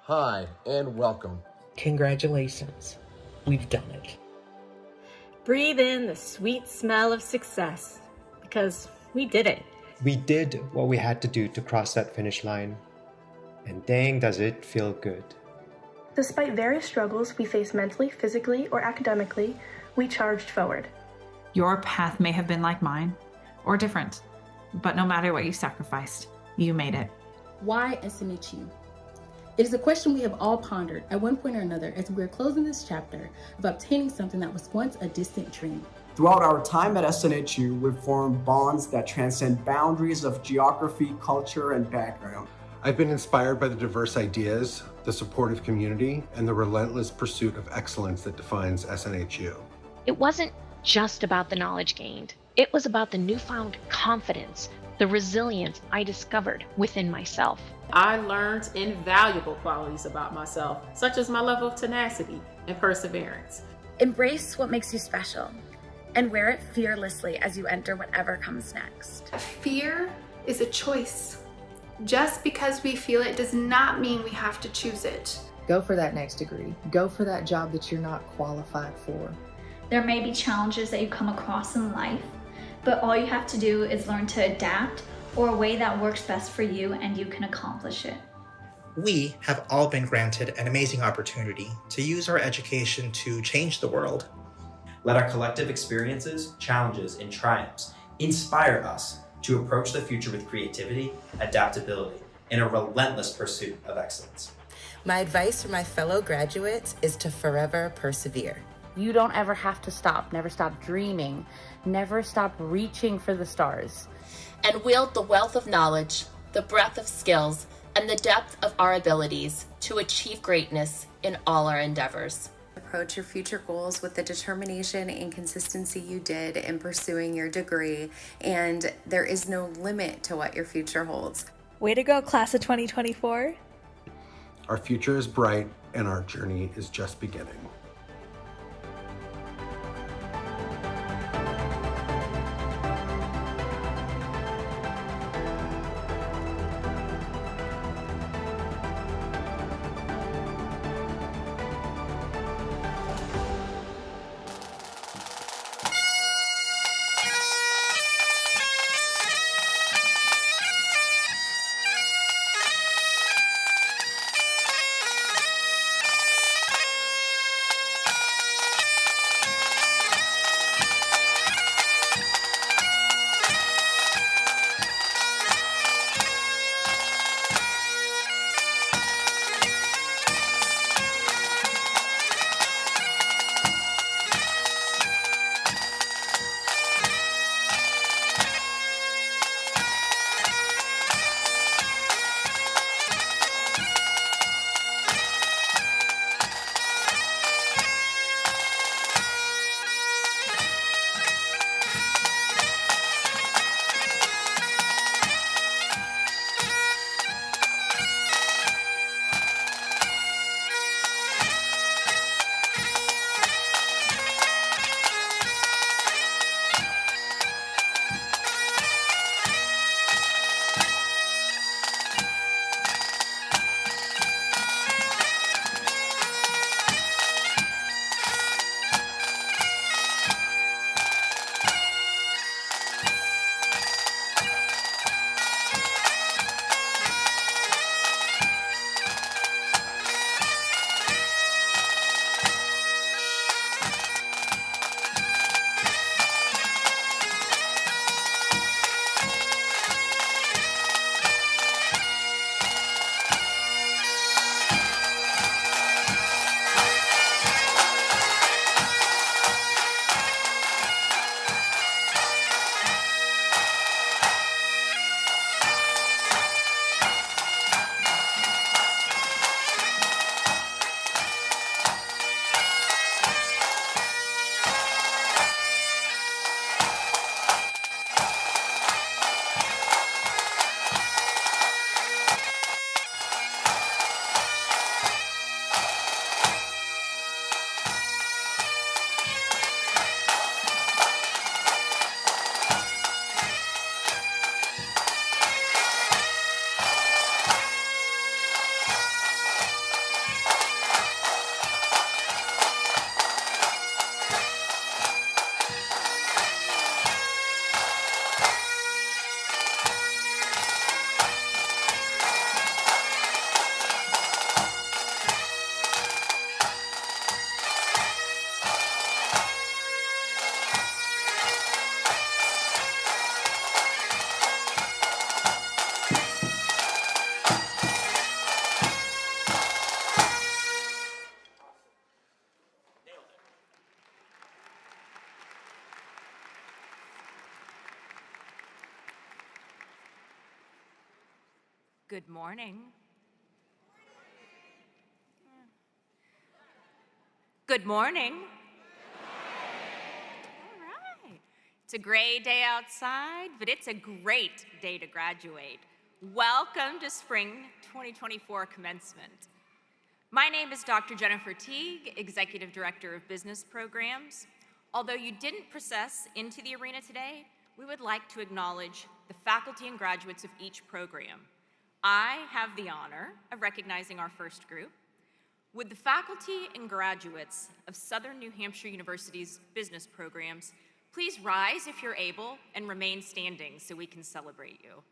Hi, and welcome. Congratulations. We've done it. Breathe in the sweet smell of success, because we did it. We did what we had to do to cross that finish line. And dang, does it feel good. Despite various struggles we faced mentally, physically, or academically, we charged forward. Your path may have been like mine, or different, but no matter what you sacrificed, you made it. Why SNHU? It is a question we have all pondered at one point or another as we're closing this chapter of obtaining something that was once a distant dream. Throughout our time at SNHU, we've formed bonds that transcend boundaries of geography, culture, and background. I've been inspired by the diverse ideas, the supportive community, and the relentless pursuit of excellence that defines SNHU. It wasn't just about the knowledge gained. It was about the newfound confidence, the resilience I discovered within myself. I learned invaluable qualities about myself, such as my level of tenacity and perseverance. Embrace what makes you special and wear it fearlessly as you enter whatever comes next. Fear is a choice. Just because we feel it does not mean we have to choose it. Go for that next degree. Go for that job that you're not qualified for. There may be challenges that you come across in life, but all you have to do is learn to adapt or a way that works best for you and you can accomplish it. We have all been granted an amazing opportunity to use our education to change the world. Let our collective experiences, challenges, and triumphs inspire us to approach the future with creativity, adaptability, and a relentless pursuit of excellence. My advice for my fellow graduates is to forever persevere. You don't ever have to stop. Never stop dreaming. Never stop reaching for the stars. And wield the wealth of knowledge, the breadth of skills, and the depth of our abilities to achieve greatness in all our endeavors. Approach your future goals with the determination and consistency you did in pursuing your degree, and there is no limit to what your future holds. Way to go, class of 2024. Our future is bright, and our journey is just beginning. Good morning. Good morning. All right. It's a gray day outside, but it's a great day to graduate. Welcome to Spring 2024 commencement. My name is Dr. Jennifer Teague, Executive Director of Business Programs. Although you didn't process into the arena today, we would like to acknowledge the faculty and graduates of each program. I have the honor of recognizing our first group. Would the faculty and graduates of Southern New Hampshire University's business programs please rise if you're able and remain standing so we can celebrate you.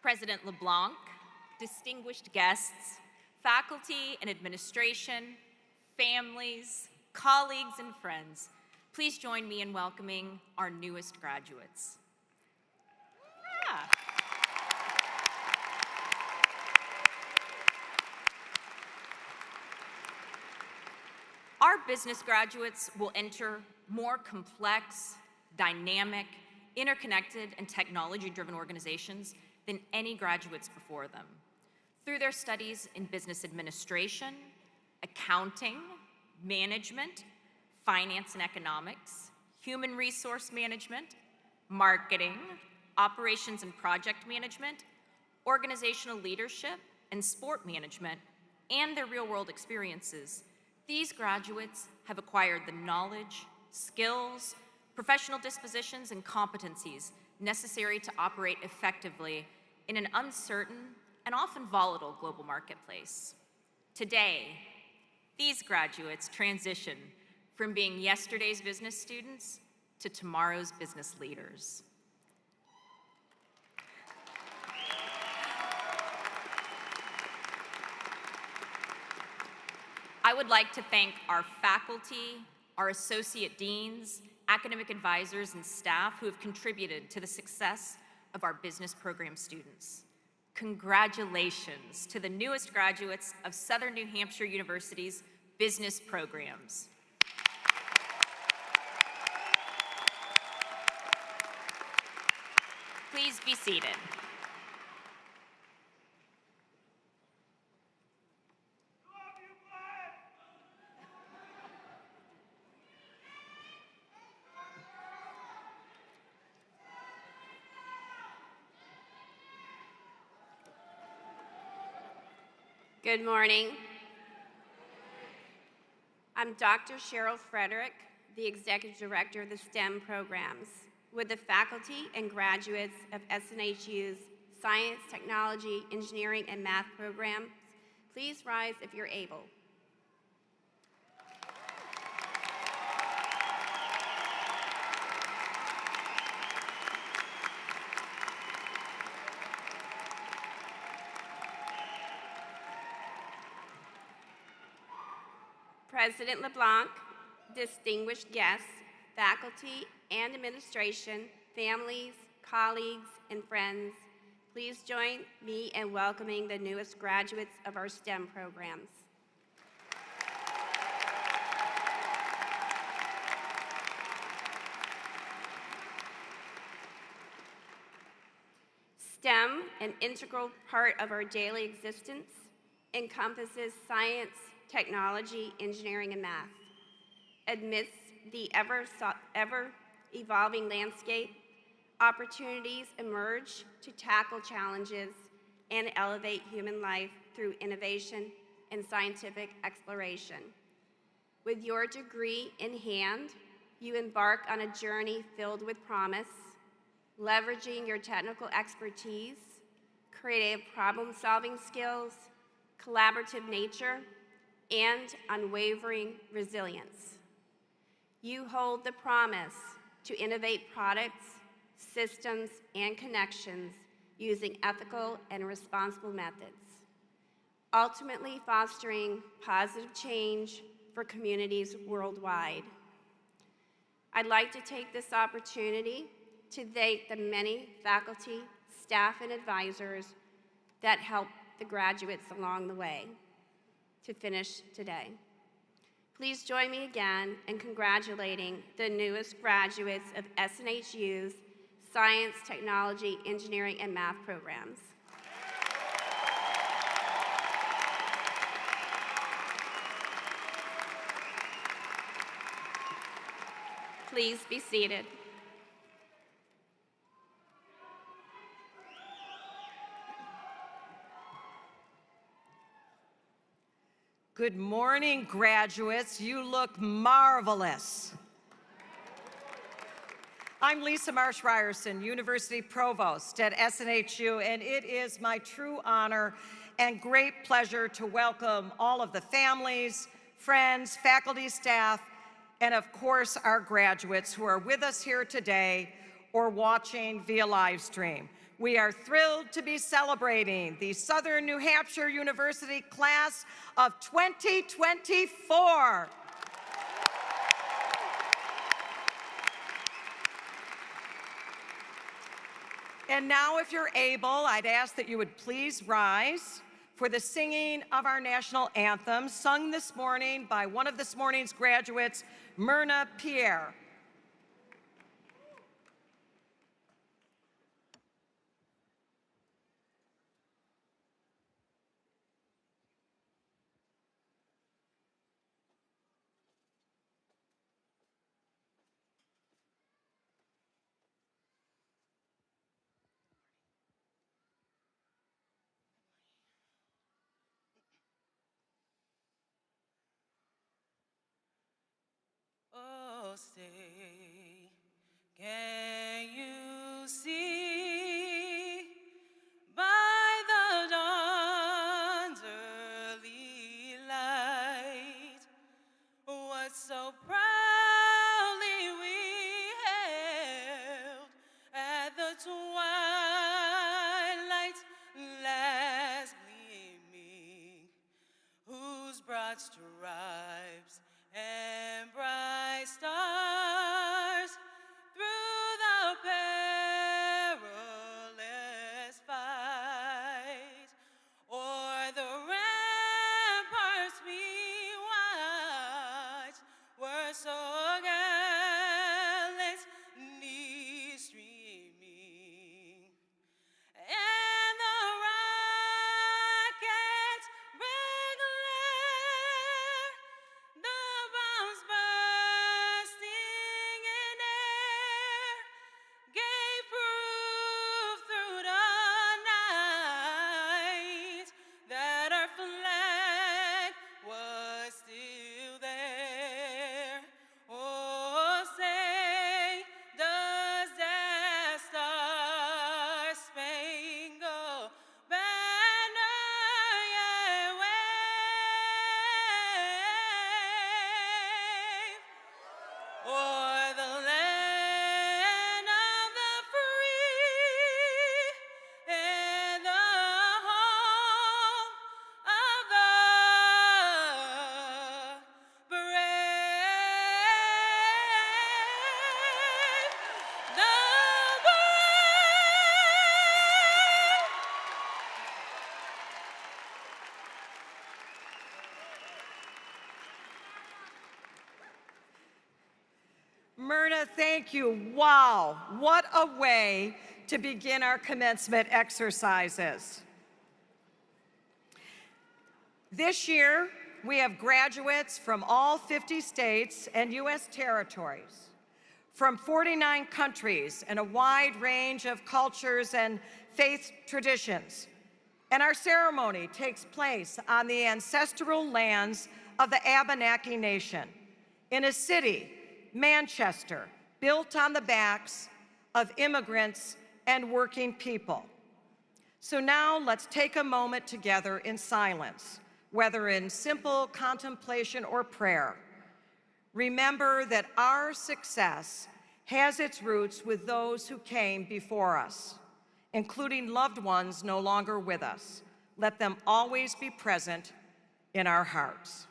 President LeBlanc, distinguished guests, faculty and administration, families, colleagues, and friends, please join me in welcoming our newest graduates. Our business graduates will enter more complex, dynamic, interconnected, and technology-driven organizations than any graduates before them. Through their studies in business administration, accounting, management, finance and economics, human resource management, marketing, operations and project management, organizational leadership, and sport management, and their real-world experiences, these graduates have acquired the knowledge, skills, professional dispositions, and competencies necessary to operate effectively in an uncertain and often volatile global marketplace. Today, these graduates transition from being yesterday's business students to tomorrow's business leaders. I would like to thank our faculty, our associate deans, academic advisors, and staff who have contributed to the success of our business program students. Congratulations to the newest graduates of Southern New Hampshire University's business programs. Please be seated. Good morning. I'm Dr. Cheryl Frederick, the Executive Director of the STEM programs. With the faculty and graduates of SNHU's Science, Technology, Engineering, and Math programs, please rise if you're able. President LeBlanc, distinguished guests, faculty and administration, families, colleagues, and friends, please join me in welcoming the newest graduates of our STEM programs. STEM, an integral part of our daily existence, encompasses science, technology, engineering, and math. Amidst the ever-evolving landscape, opportunities emerge to tackle challenges and elevate human life through innovation and scientific exploration. With your degree in hand, you embark on a journey filled with promise, leveraging your technical expertise, creative problem-solving skills, collaborative nature, and unwavering resilience. You hold the promise to innovate products, systems, and connections using ethical and responsible methods, ultimately fostering positive change for communities worldwide. I'd like to take this opportunity to thank the many faculty, staff, and advisors that helped the graduates along the way to finish today. Please join me again in congratulating the newest graduates of SNHU's Science, Technology, Engineering, and Math programs. Please be seated. Good morning, graduates. You look marvelous. I'm Lisa Marsh Ryerson, University Provost at SNHU, and it is my true honor and great pleasure to welcome all of the families, friends, faculty, staff, and of course our graduates who are with us here today or watching via live stream. We are thrilled to be celebrating the Southern New Hampshire University class of 2024. And now, if you're able, I'd ask that you would please rise for the singing of our national anthem, sung this morning by one of this morning's graduates, Myrna Pierre. Oh, say, can you see by the dawn's early light what so proudly we hailed at the twilight's last gleaming, whose broad stripes and bright stars through the perilous fight o'er the ramparts we watched were so gallantly streaming, and the rocket's red glare, the bombs bursting in air, gave proof through the night that our flag was still there. Oh, say, does that star-spangled banner yet wave o'er the land of the free and the home of the brave? The Myrna, thank you. Wow, what a way to begin our commencement exercises. This year, we have graduates from all 50 states and U.S. territories, from 49 countries and a wide range of cultures and faith traditions. And our ceremony takes place on the ancestral lands of the Abenaki Nation, in a city, Manchester, built on the backs of immigrants and working people. So now let's take a moment together in silence, whether in simple contemplation or prayer. Remember that our success has its roots with those who came before us, including loved ones no longer with us. Let them always be present in our hearts.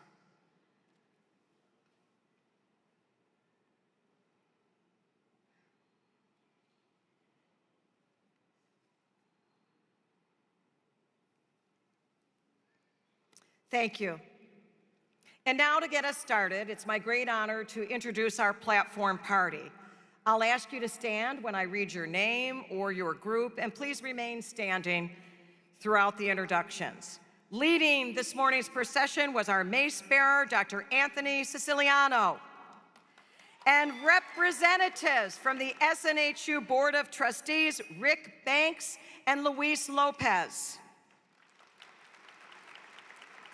Thank you. And now to get us started, it's my great honor to introduce our platform party. I'll ask you to stand when I read your name or your group, and please remain standing throughout the introductions. Leading this morning's procession was our mace bearer, Dr. Anthony Siciliano, and representatives from the SNHU Board of Trustees, Rick Banks and Luis Lopez.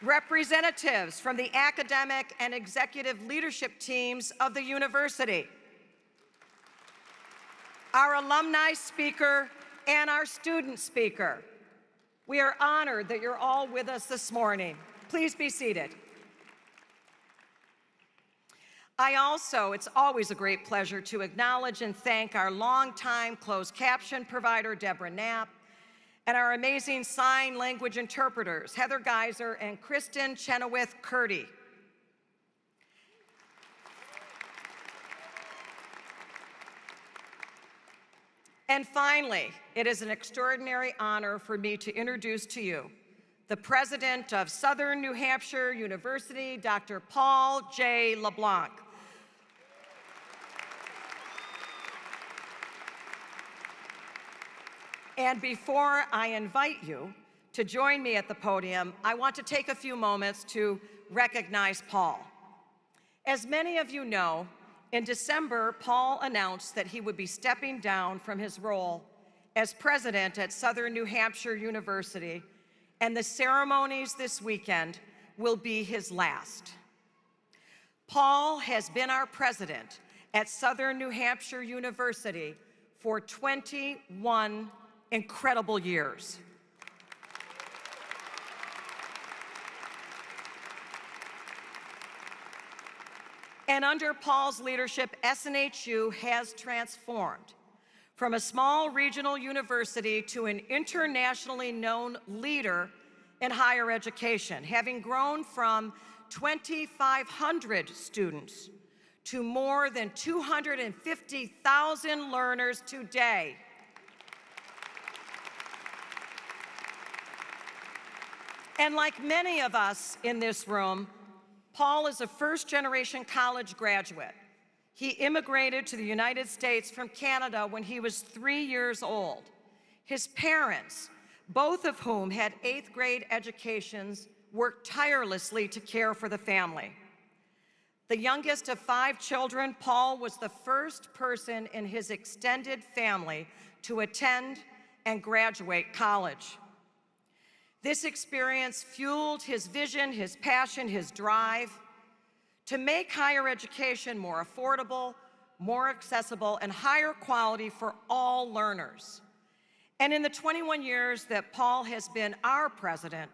Representatives from the academic and executive leadership teams of the university, our alumni speaker, and our student speaker. We are honored that you're all with us this morning. Please be seated. It's always a great pleasure to acknowledge and thank our longtime closed caption provider, Deborah Knapp, and our amazing sign language interpreters, Heather Geiser and Kristen Chenoweth Curdy. And finally, it is an extraordinary honor for me to introduce to you the president of Southern New Hampshire University, Dr. Paul J. LeBlanc. And before I invite you to join me at the podium, I want to take a few moments to recognize Paul. As many of you know, in December, Paul announced that he would be stepping down from his role as president at Southern New Hampshire University, and the ceremonies this weekend will be his last. Paul has been our president at Southern New Hampshire University for 21 incredible years. And under Paul's leadership, SNHU has transformed from a small regional university to an internationally known leader in higher education, having grown from 2,500 students to more than 250,000 learners today. And like many of us in this room, Paul is a first-generation college graduate. He immigrated to the United States from Canada when he was 3 years old. His parents, both of whom had 8th grade educations, worked tirelessly to care for the family. The youngest of 5 children, Paul was the first person in his extended family to attend and graduate college. This experience fueled his vision, his passion, his drive to make higher education more affordable, more accessible, and higher quality for all learners. And in the 21 years that Paul has been our president,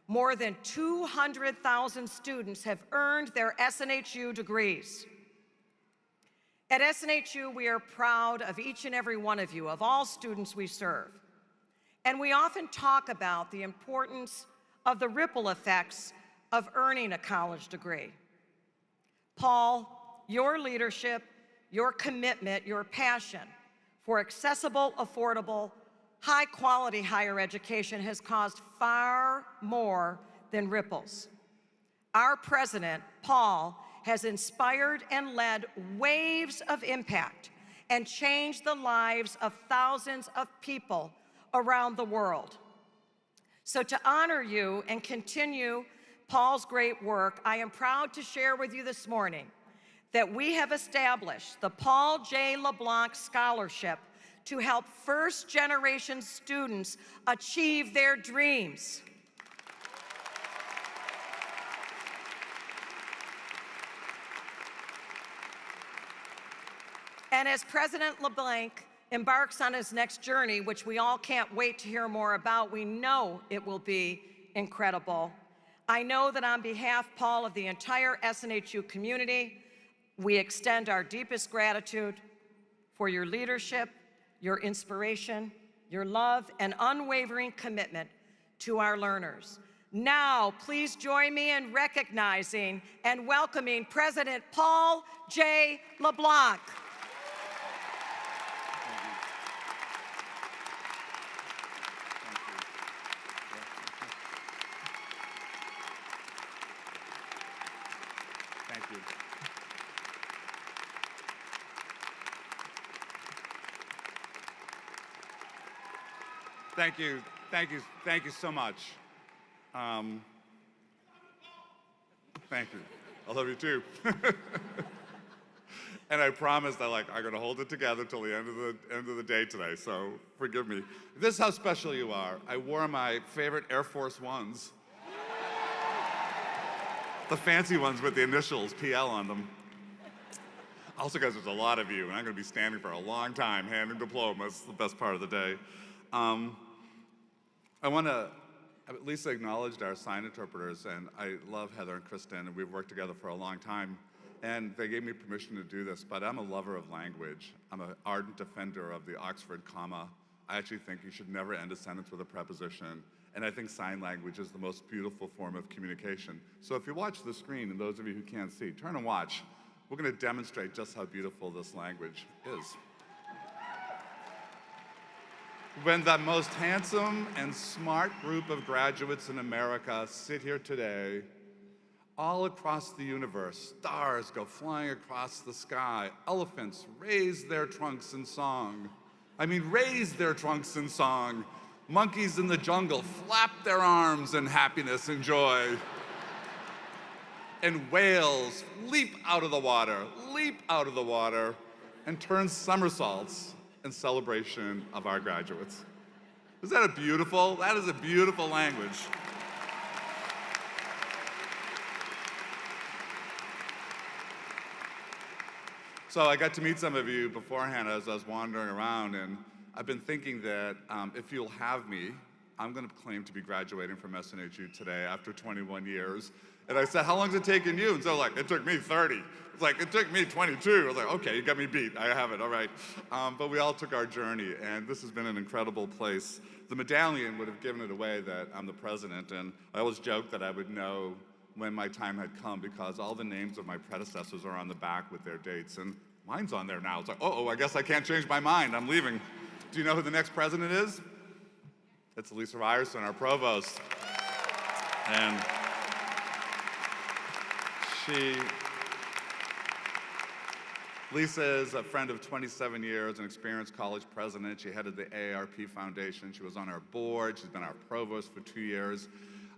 more than 200,000 students have earned their SNHU degrees. At SNHU, we are proud of each and every one of you, of all students we serve. And we often talk about the importance of the ripple effects of earning a college degree. Paul, your leadership, your commitment, your passion for accessible, affordable, high-quality higher education has caused far more than ripples. Our president, Paul, has inspired and led waves of impact and changed the lives of thousands of people around the world. So to honor you and continue Paul's great work, I am proud to share with you this morning that we have established the Paul J. LeBlanc Scholarship to help first-generation students achieve their dreams. And as President LeBlanc embarks on his next journey, which we all can't wait to hear more about, we know it will be incredible. I know that on behalf, Paul, of the entire SNHU community, we extend our deepest gratitude for your leadership, your inspiration, your love, and unwavering commitment to our learners. Now, please join me in recognizing and welcoming President Paul J. LeBlanc. Thank you so much. Thank you. I love you too. And I promise that I'm gonna hold it together till the end of the day today. So forgive me. This is how special you are. I wore my favorite Air Force Ones, the fancy ones with the initials PL on them. Also, guys, there's a lot of you, and I'm gonna be standing for a long time handing diplomas. It's the best part of the day. I want to at least acknowledge our sign interpreters, and I love Heather and Kristen, and we've worked together for a long time, and they gave me permission to do this, but I'm a lover of language. I'm an ardent defender of the Oxford comma. I actually think you should never end a sentence with a preposition, and I think sign language is the most beautiful form of communication. So if you watch the screen, and those of you who can't see, turn and watch. We're going to demonstrate just how beautiful this language is. When the most handsome and smart group of graduates in America sit here today, all across the universe, stars go flying across the sky, elephants raise their trunks in song. Raise their trunks in song. Monkeys in the jungle flap their arms in happiness and joy. And whales leap out of the water, and turn somersaults in celebration of our graduates. That is a beautiful language. So I got to meet some of you beforehand as I was wandering around, and I've been thinking that if you'll have me, I'm going to claim to be graduating from SNHU today after 21 years. And I said, how long has it taken you? And so it took me 30. It's it took me 22. I was okay, you got me beat. I have it, all right. But we all took our journey, and this has been an incredible place. The medallion would have given it away that I'm the president, and I always joked that I would know when my time had come because all the names of my predecessors are on the back with their dates, and mine's on there now. It's I guess I can't change my mind. I'm leaving. Do you know who the next president is? It's Lisa Ryerson, our provost. And Lisa is a friend of 27 years, an experienced college president. She headed the AARP Foundation. She was on our board. She's been our provost for 2 years.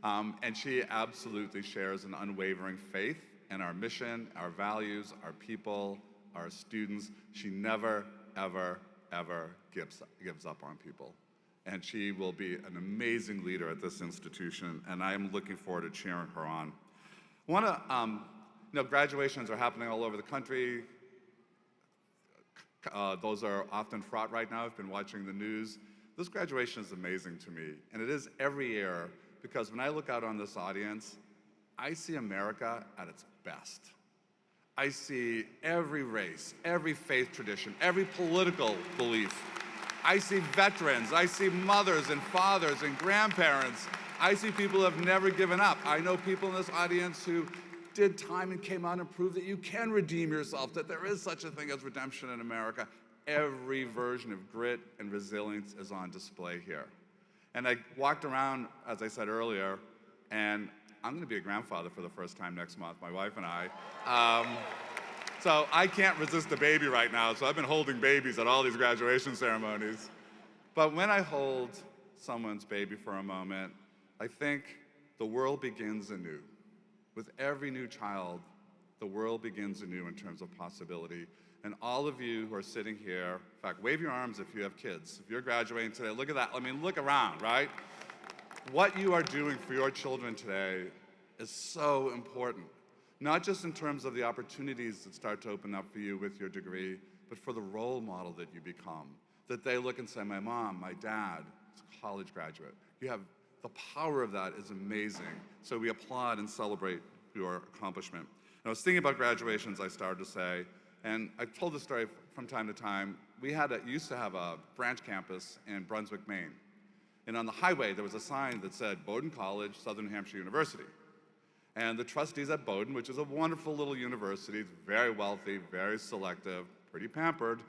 And she absolutely shares an unwavering faith in our mission, our values, our people, our students. She never, ever, ever gives up on people. And she will be an amazing leader at this institution, and I am looking forward to cheering her on. Graduations are happening all over the country. Those are often fraught right now. I've been watching the news. This graduation is amazing to me, and it is every year, because when I look out on this audience, I see America at its best. I see every race, every faith tradition, every political belief. I see veterans, I see mothers and fathers and grandparents. I see people who have never given up. I know people in this audience who did time and came out and proved that you can redeem yourself, that there is such a thing as redemption in America. Every version of grit and resilience is on display here. And I walked around, as I said earlier, and I'm gonna be a grandfather for the first time next month, my wife and I. So I can't resist a baby right now, so I've been holding babies at all these graduation ceremonies. But when I hold someone's baby for a moment, I think the world begins anew. With every new child, the world begins anew in terms of possibility. And all of you who are sitting here, in fact, wave your arms if you have kids. If you're graduating today, look at that. Look around, right? What you are doing for your children today is so important. Not just in terms of the opportunities that start to open up for you with your degree, but for the role model that you become. That they look and say, my mom, my dad is a college graduate. The power of that is amazing. So we applaud and celebrate your accomplishment. And I was thinking about graduations, I started to say, and I've told this story from time to time. We used to have a branch campus in Brunswick, Maine. And on the highway, there was a sign that said, Bowdoin College, Southern New Hampshire University. And the trustees at Bowdoin, which is a wonderful little university, it's very wealthy, very selective, pretty pampered.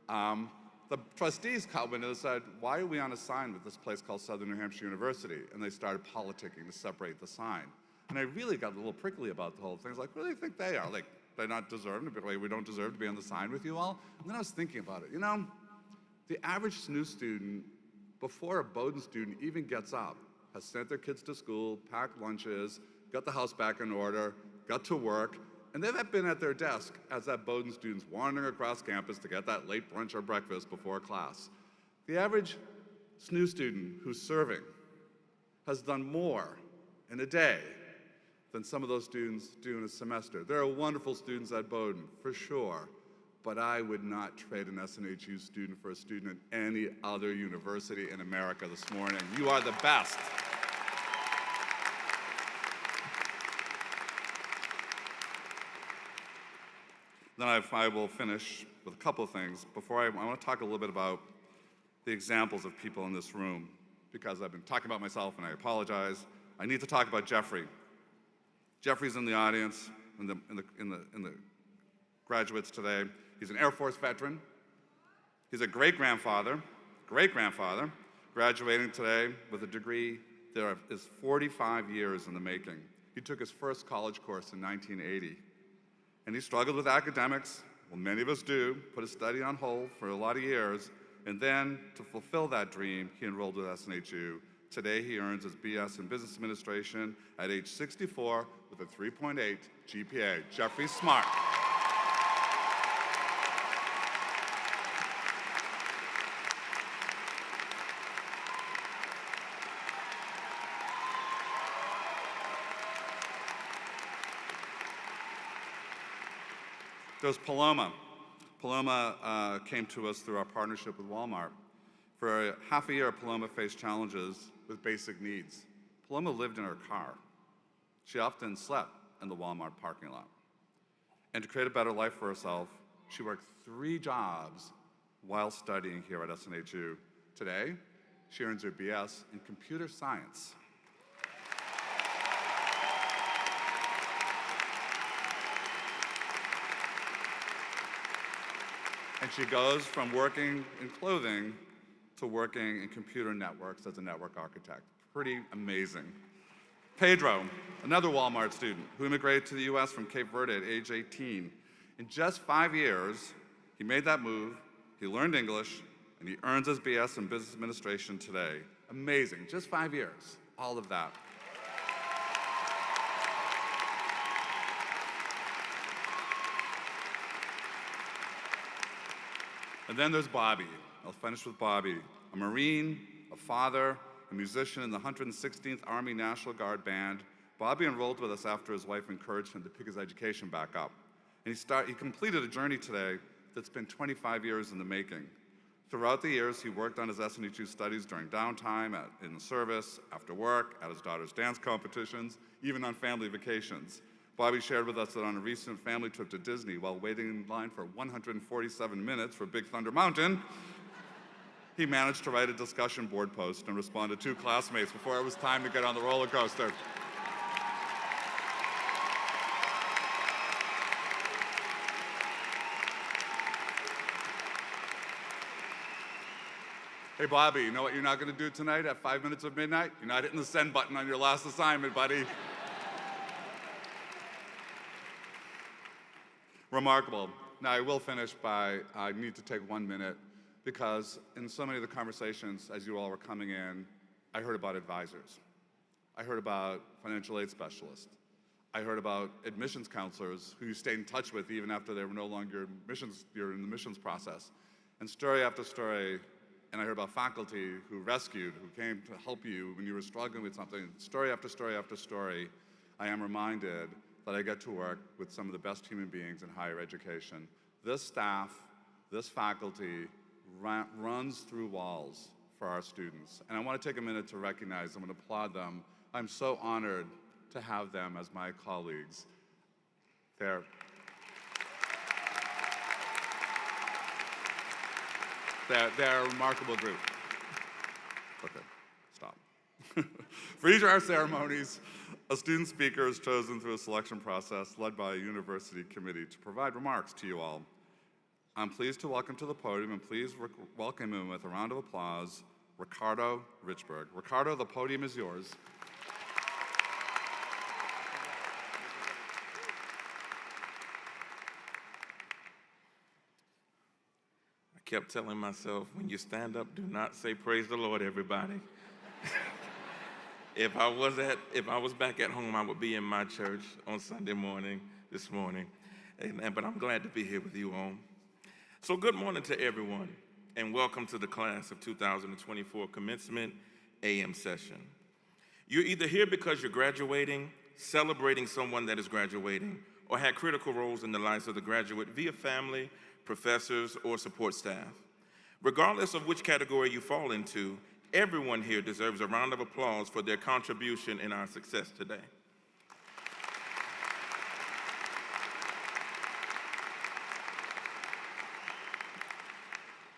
The trustees came in and said, why are we on a sign with this place called Southern New Hampshire University? And they started politicking to separate the sign. And I really got a little prickly about the whole thing. I was like, what do they think they are? They're not deserving to be, we don't deserve to be on the sign with you all? And then I was thinking about it. The average SNU student before a Bowdoin student even gets up, has sent their kids to school, packed lunches, got the house back in order, got to work, and they've been at their desk as that Bowdoin student's wandering across campus to get that late brunch or breakfast before class. The average SNU student who's serving has done more in a day than some of those students do in a semester. There are wonderful students at Bowdoin, for sure, but I would not trade an SNHU student for a student at any other university in America this morning. You are the best. Then I will finish with a couple of things. Before I want to talk a little bit about the examples of people in this room, because I've been talking about myself and I apologize. I need to talk about Jeffrey. Jeffrey's in the audience, in the graduates today. He's an Air Force veteran. He's a great-grandfather, graduating today with a degree that is 45 years in the making. He took his first college course in 1980. And he struggled with academics, well, many of us do, put his study on hold for a lot of years, and then to fulfill that dream, he enrolled with SNHU. Today, he earns his BS in Business Administration at age 64 with a 3.8 GPA. Jeffrey Smart. There's Paloma. Paloma came to us through our partnership with Walmart. For half a year, Paloma faced challenges with basic needs. Paloma lived in her car. She often slept in the Walmart parking lot. And to create a better life for herself, she worked 3 jobs while studying here at SNHU. Today, she earns her BS in computer science. And she goes from working in clothing to working in computer networks as a network architect. Pretty amazing. Pedro, another Walmart student who immigrated to the US from Cape Verde at age 18. In just 5 years, he made that move, he learned English, and he earns his BS in Business Administration today. Amazing, just 5 years, all of that. And then there's Bobby. I'll finish with Bobby, a Marine, a father, a musician in the 116th Army National Guard Band. Bobby enrolled with us after his wife encouraged him to pick his education back up. And he completed a journey today that's been 25 years in the making. Throughout the years, he worked on his SNHU studies during downtime, in the service, after work, at his daughter's dance competitions, even on family vacations. Bobby shared with us that on a recent family trip to Disney, while waiting in line for 147 minutes for Big Thunder Mountain, he managed to write a discussion board post and respond to 2 classmates before it was time to get on the roller coaster. Hey, Bobby, you know what you're not going to do tonight at 5 minutes of midnight? You're not hitting the send button on your last assignment, buddy. Remarkable. Now, I will finish by, I need to take 1 minute, because in so many of the conversations, as you all were coming in, I heard about advisors. I heard about financial aid specialists. I heard about admissions counselors who you stayed in touch with even after they were no longer you're in the missions process. And story after story, and I heard about faculty who rescued, who came to help you when you were struggling with something. Story after story after story, I am reminded that I get to work with some of the best human beings in higher education. This staff, this faculty runs through walls for our students. And I want to take a minute to recognize them and applaud them. I'm so honored to have them as my colleagues. They're a remarkable group. Okay, stop. For each of our ceremonies, a student speaker is chosen through a selection process led by a university committee to provide remarks to you all. I'm pleased to welcome to the podium, and please welcome him with a round of applause, Riccardo Richburg. Riccardo, the podium is yours. I kept telling myself, when you stand up, do not say praise the Lord, everybody. If I was back at home, I would be in my church on Sunday morning, this morning. Amen. But I'm glad to be here with you all. So good morning to everyone, and welcome to the class of 2024 commencement AM session. You're either here because you're graduating, celebrating someone that is graduating, or had critical roles in the lives of the graduate via family, professors, or support staff. Regardless of which category you fall into, everyone here deserves a round of applause for their contribution in our success today.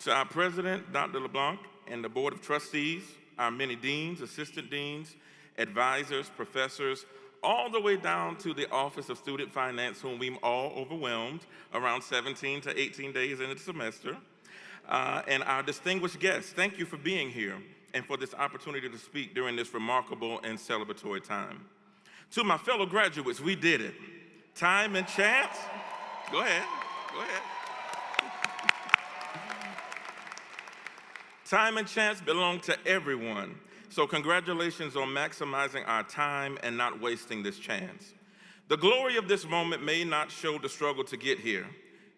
To our president, Dr. LeBlanc, and the board of trustees, our many deans, assistant deans, advisors, professors, all the way down to the Office of Student Finance, whom we've all overwhelmed around 17 to 18 days into the semester, and our distinguished guests, thank you for being here and for this opportunity to speak during this remarkable and celebratory time. To my fellow graduates, we did it. Time and chance, go ahead. Time and chance belong to everyone. So congratulations on maximizing our time and not wasting this chance. The glory of this moment may not show the struggle to get here.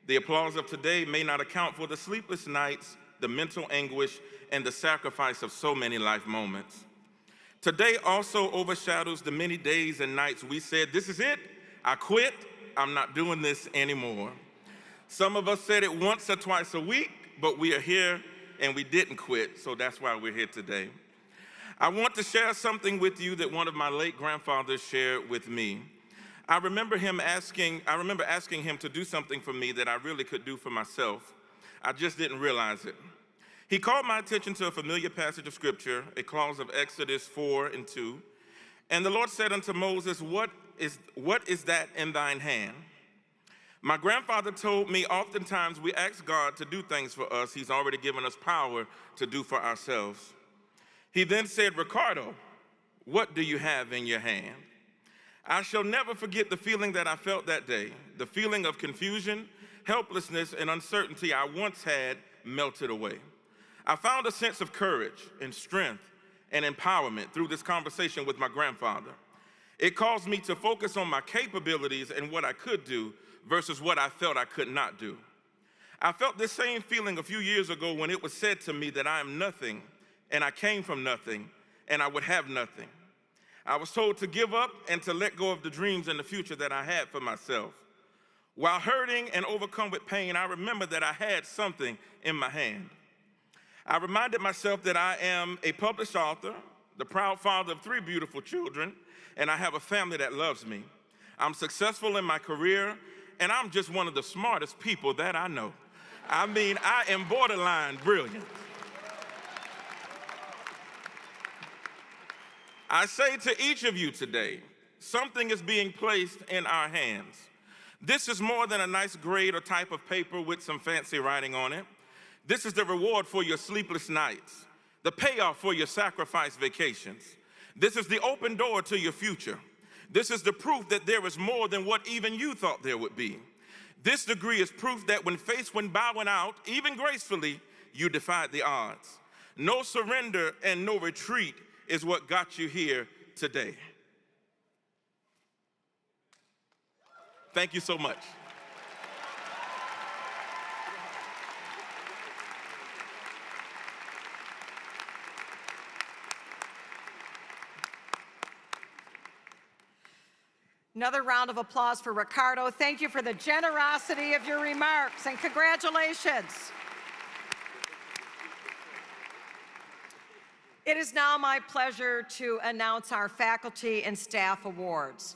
The applause of today may not account for the sleepless nights, the mental anguish, and the sacrifice of so many life moments. Today also overshadows the many days and nights we said, this is it, I quit, I'm not doing this anymore. Some of us said it once or twice a week, but we are here and we didn't quit, so that's why we're here today. I want to share something with you that one of my late grandfathers shared with me. I remember asking him to do something for me that I really could do for myself. I just didn't realize it. He called my attention to a familiar passage of scripture, a clause of Exodus 4:2. And the Lord said unto Moses, what is that in thine hand? My grandfather told me oftentimes we ask God to do things for us He's already given us power to do for ourselves. He then said, Riccardo, what do you have in your hand? I shall never forget the feeling that I felt that day. The feeling of confusion, helplessness, and uncertainty I once had melted away. I found a sense of courage and strength and empowerment through this conversation with my grandfather. It caused me to focus on my capabilities and what I could do versus what I felt I could not do. I felt this same feeling a few years ago when it was said to me that I am nothing, and I came from nothing, and I would have nothing. I was told to give up and to let go of the dreams and the future that I had for myself. While hurting and overcome with pain, I remember that I had something in my hand. I reminded myself that I am a published author, the proud father of 3 beautiful children, and I have a family that loves me. I'm successful in my career, and I'm just one of the smartest people that I know. I mean, I am borderline brilliant. I say to each of you today, something is being placed in our hands. This is more than a nice grade or type of paper with some fancy writing on it. This is the reward for your sleepless nights, the payoff for your sacrificed vacations. This is the open door to your future. This is the proof that there is more than what even you thought there would be. This degree is proof that when faced when bowing out, even gracefully, you defied the odds. No surrender and no retreat is what got you here today. Thank you so much. Another round of applause for Riccardo. Thank you for the generosity of your remarks, and congratulations. It is now my pleasure to announce our faculty and staff awards.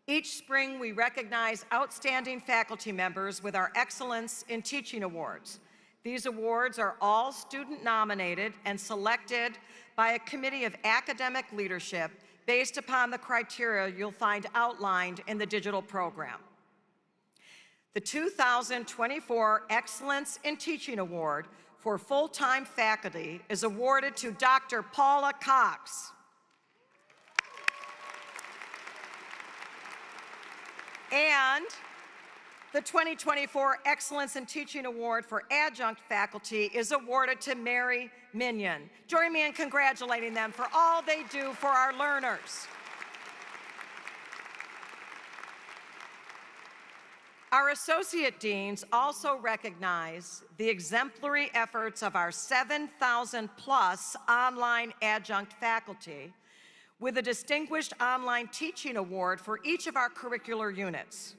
Each spring, we recognize outstanding faculty members with our Excellence in Teaching Awards. These awards are all student nominated and selected by a committee of academic leadership based upon the criteria you'll find outlined in the digital program. The 2024 Excellence in Teaching Award for full-time faculty is awarded to Dr. Paula Cox. And The 2024 Excellence in Teaching Award for Adjunct Faculty is awarded to Mary Minion. Join me in congratulating them for all they do for our learners. Our Associate Deans also recognize the exemplary efforts of our 7,000 plus online adjunct faculty with a Distinguished Online Teaching Award for each of our curricular units.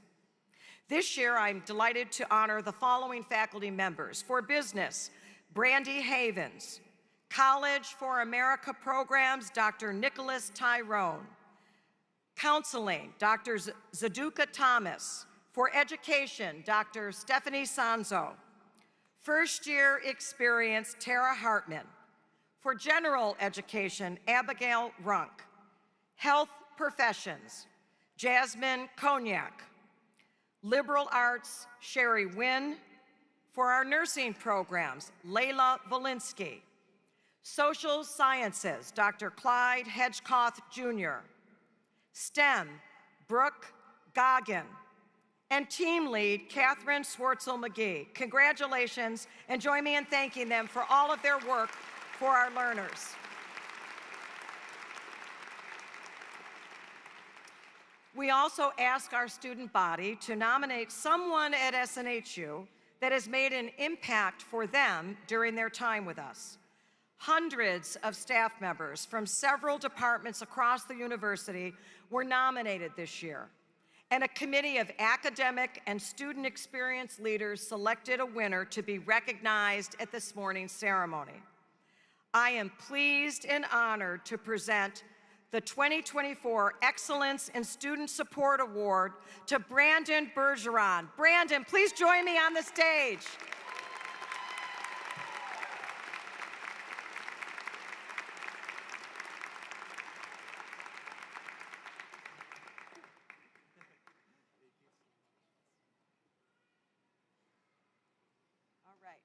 This year, I'm delighted to honor the following faculty members. For business, Brandy Havens. College for America programs, Dr. Nicholas Tyrone. Counseling, Dr. Zaduka Thomas. For education, Dr. Stephanie Sanzo. First year experience, Tara Hartman. For general education, Abigail Runk. Health professions, Jasmine Cognac. Liberal arts, Sherry Wynn. For our nursing programs, Layla Valinsky. Social sciences, Dr. Clyde Hedgecoth Jr. STEM, Brooke Goggin. And team lead, Catherine Swartzel McGee. Congratulations, and join me in thanking them for all of their work for our learners. We also ask our student body to nominate someone at SNHU that has made an impact for them during their time with us. Hundreds of staff members from several departments across the university were nominated this year, and a committee of academic and student experience leaders selected a winner to be recognized at this morning's ceremony. I am pleased and honored to present the 2024 Excellence in Student Support Award to Brandon Bergeron. Brandon, please join me on the stage. All right.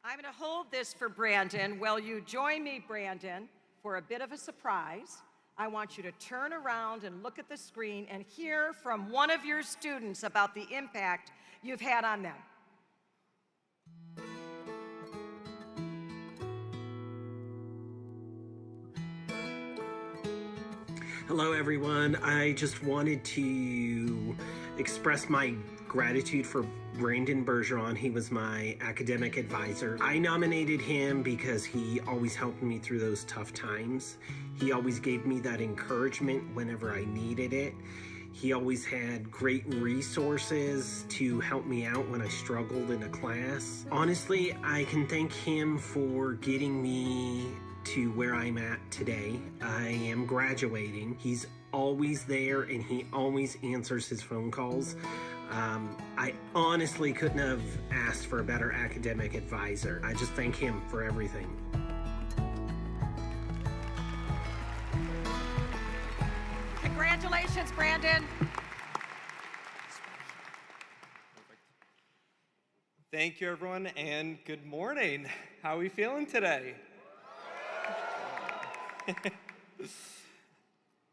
I'm going to hold this for Brandon. Will you join me, Brandon, for a bit of a surprise? I want you to turn around and look at the screen and hear from one of your students about the impact you've had on them. Hello, everyone. I just wanted to express my gratitude for Brandon Bergeron. He was my academic advisor. I nominated him because he always helped me through those tough times. He always gave me that encouragement whenever I needed it. He always had great resources to help me out when I struggled in a class. Honestly, I can thank him for getting me to where I'm at today. I am graduating. He's always there and he always answers his phone calls. I honestly couldn't have asked for a better academic advisor. I just thank him for everything. Congratulations, Brandon. Thank you, everyone, and good morning. How are we feeling today?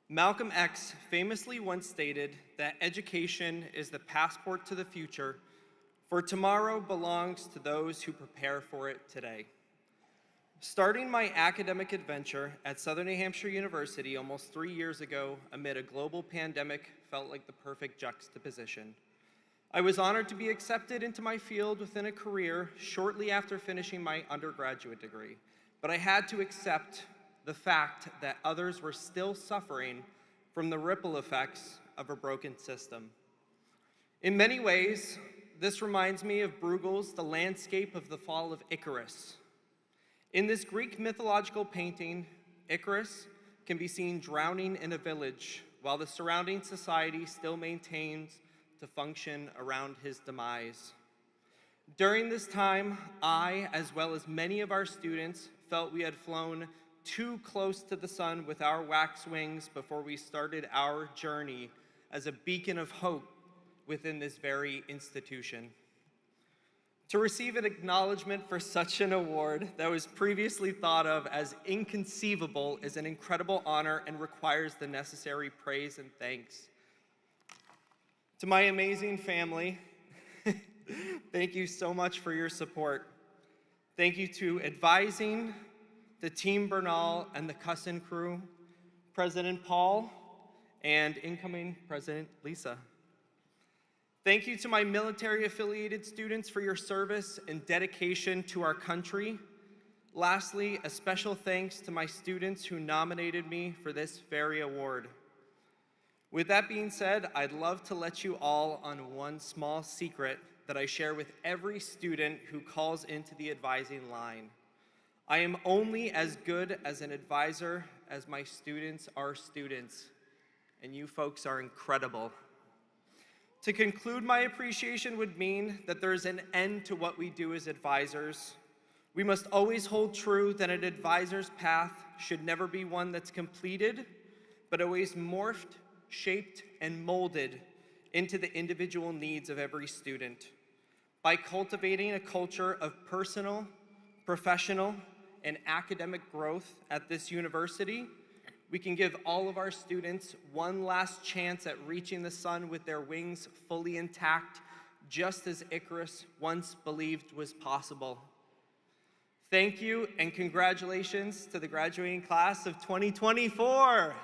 Malcolm X famously once stated that education is the passport to the future, for tomorrow belongs to those who prepare for it today. Starting my academic adventure at Southern New Hampshire University almost 3 years ago amid a global pandemic felt like the perfect juxtaposition. I was honored to be accepted into my field within a career shortly after finishing my undergraduate degree, but I had to accept the fact that others were still suffering from the ripple effects of a broken system. In many ways, this reminds me of Bruegel's The Landscape of the Fall of Icarus. In this Greek mythological painting, Icarus can be seen drowning in a village while the surrounding society still maintains to function around his demise. During this time, I, as well as many of our students, felt we had flown too close to the sun with our wax wings before we started our journey as a beacon of hope within this very institution. To receive an acknowledgement for such an award that was previously thought of as inconceivable is an incredible honor and requires the necessary praise and thanks. To my amazing family, Thank you so much for your support. Thank you to advising, the Team Bernal and the Cussin crew, President Paul, and incoming President Lisa. Thank you to my military-affiliated students for your service and dedication to our country. Lastly, a special thanks to my students who nominated me for this very award. With that being said, I'd love to let you all on one small secret that I share with every student who calls into the advising line. I am only as good as an advisor as my students are students, and you folks are incredible. To conclude, my appreciation would mean that there is an end to what we do as advisors. We must always hold true that an advisor's path should never be one that's completed, but always morphed, shaped, and molded into the individual needs of every student. By cultivating a culture of personal, professional, and academic growth at this university, we can give all of our students one last chance at reaching the sun with their wings fully intact, just as Icarus once believed was possible. Thank you, and congratulations to the graduating class of 2024.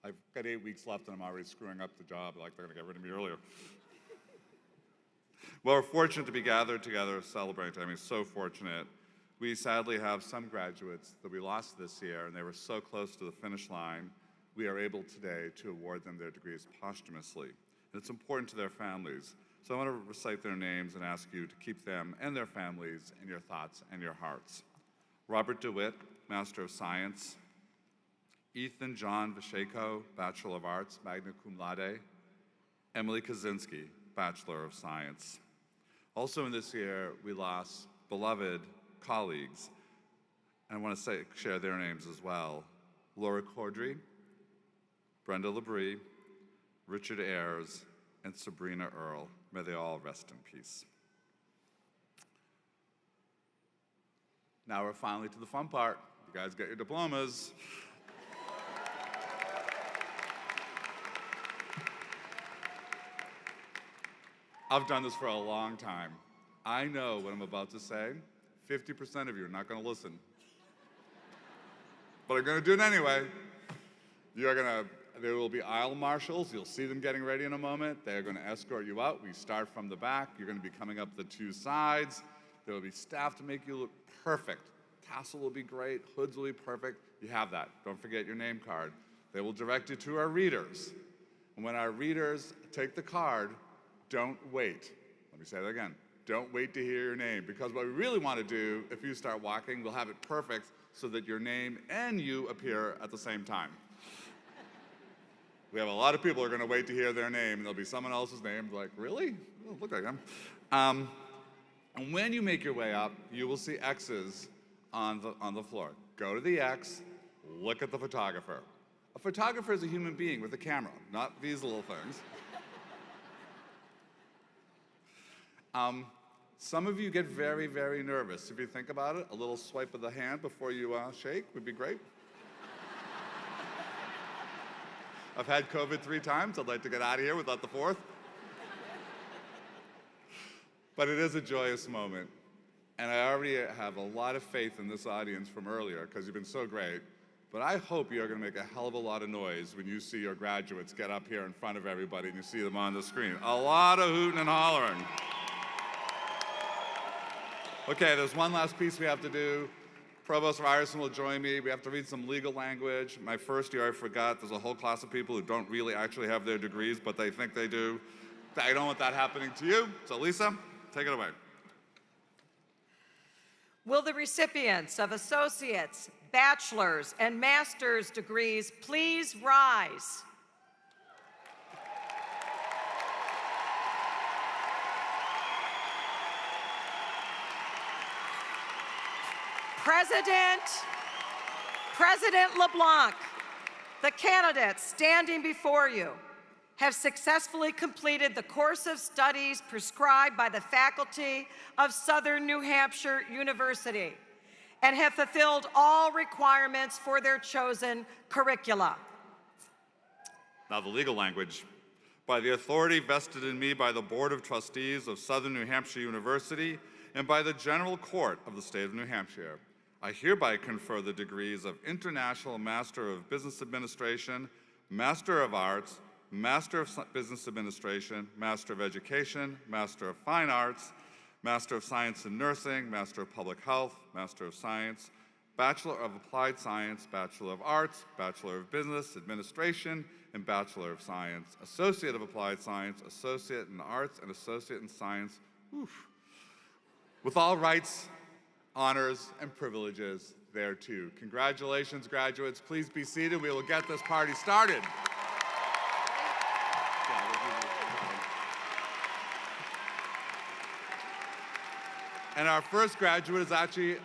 I've got 8 weeks left and I'm already screwing up the job like they're gonna get rid of me earlier. Well, we're fortunate to be gathered together celebrating. I mean, so fortunate. We sadly have some graduates that we lost this year and they were so close to the finish line. We are able today to award them their degrees posthumously. And it's important to their families. So I want to recite their names and ask you to keep them and their families in your thoughts and your hearts. Robert DeWitt, Master of Science. Ethan John Visheko, Bachelor of Arts, magna cum laude. Emily Kaczynski, Bachelor of Science. Also in this year, we lost beloved colleagues, and I want to share their names as well. Laura Cordry, Brenda Labrie, Richard Ayers, and Sabrina Earle. May they all rest in peace. Now we're finally to the fun part. You guys get your diplomas. I've done this for a long time. I know what I'm about to say. 50% of you are not going to listen. But I'm going to do it anyway. There will be aisle marshals. You'll see them getting ready in a moment. They're going to escort you out. We start from the back. You're going to be coming up the 2 sides. There will be staff to make you look perfect. Tassel will be great. Hoods will be perfect. You have that. Don't forget your name card. They will direct you to our readers. And when our readers take the card, don't wait. Let me say that again. Don't wait to hear your name, because what we really want to do, if you start walking, we'll have it perfect so that your name and you appear at the same time. We have a lot of people who are going to wait to hear their name, and there'll be someone else's name, like, really? Oh, look like them. And when you make your way up, you will see X's on the floor. Go to the X, look at the photographer. A photographer is a human being with a camera, not these little things. Some of you get very, very nervous. If you think about it, a little swipe of the hand before you shake would be great. I've had COVID 3 times. I'd like to get out of here without the 4th. But it is a joyous moment. And I already have a lot of faith in this audience from earlier, because you've been so great. But I hope you're going to make a hell of a lot of noise when you see your graduates get up here in front of everybody and you see them on the screen. A lot of hooting and hollering. Okay, there's one last piece we have to do. Provost Ryerson will join me. We have to read some legal language. My first year, I forgot there's a whole class of people who don't really actually have their degrees, but they think they do. I don't want that happening to you. So Lisa, take it away. Will the recipients of associate's, bachelor's, and master's degrees please rise? President LeBlanc, the candidates standing before you have successfully completed the course of studies prescribed by the faculty of Southern New Hampshire University and have fulfilled all requirements for their chosen curricula. Now the legal language. By the authority vested in me by the Board of Trustees of Southern New Hampshire University and by the General Court of the State of New Hampshire, I hereby confer the degrees of International Master of Business Administration, Master of Arts, Master of Business Administration, Master of Education, Master of Fine Arts, Master of Science in Nursing, Master of Public Health, Master of Science, Bachelor of Applied Science, Bachelor of Arts, Bachelor of Business Administration, and Bachelor of Science, Associate of Applied Science, Associate in Arts, and Associate in Science. Oof. With all rights, honors, and privileges thereto. Congratulations, graduates. Please be seated. We will get this party started. And our first graduate is actually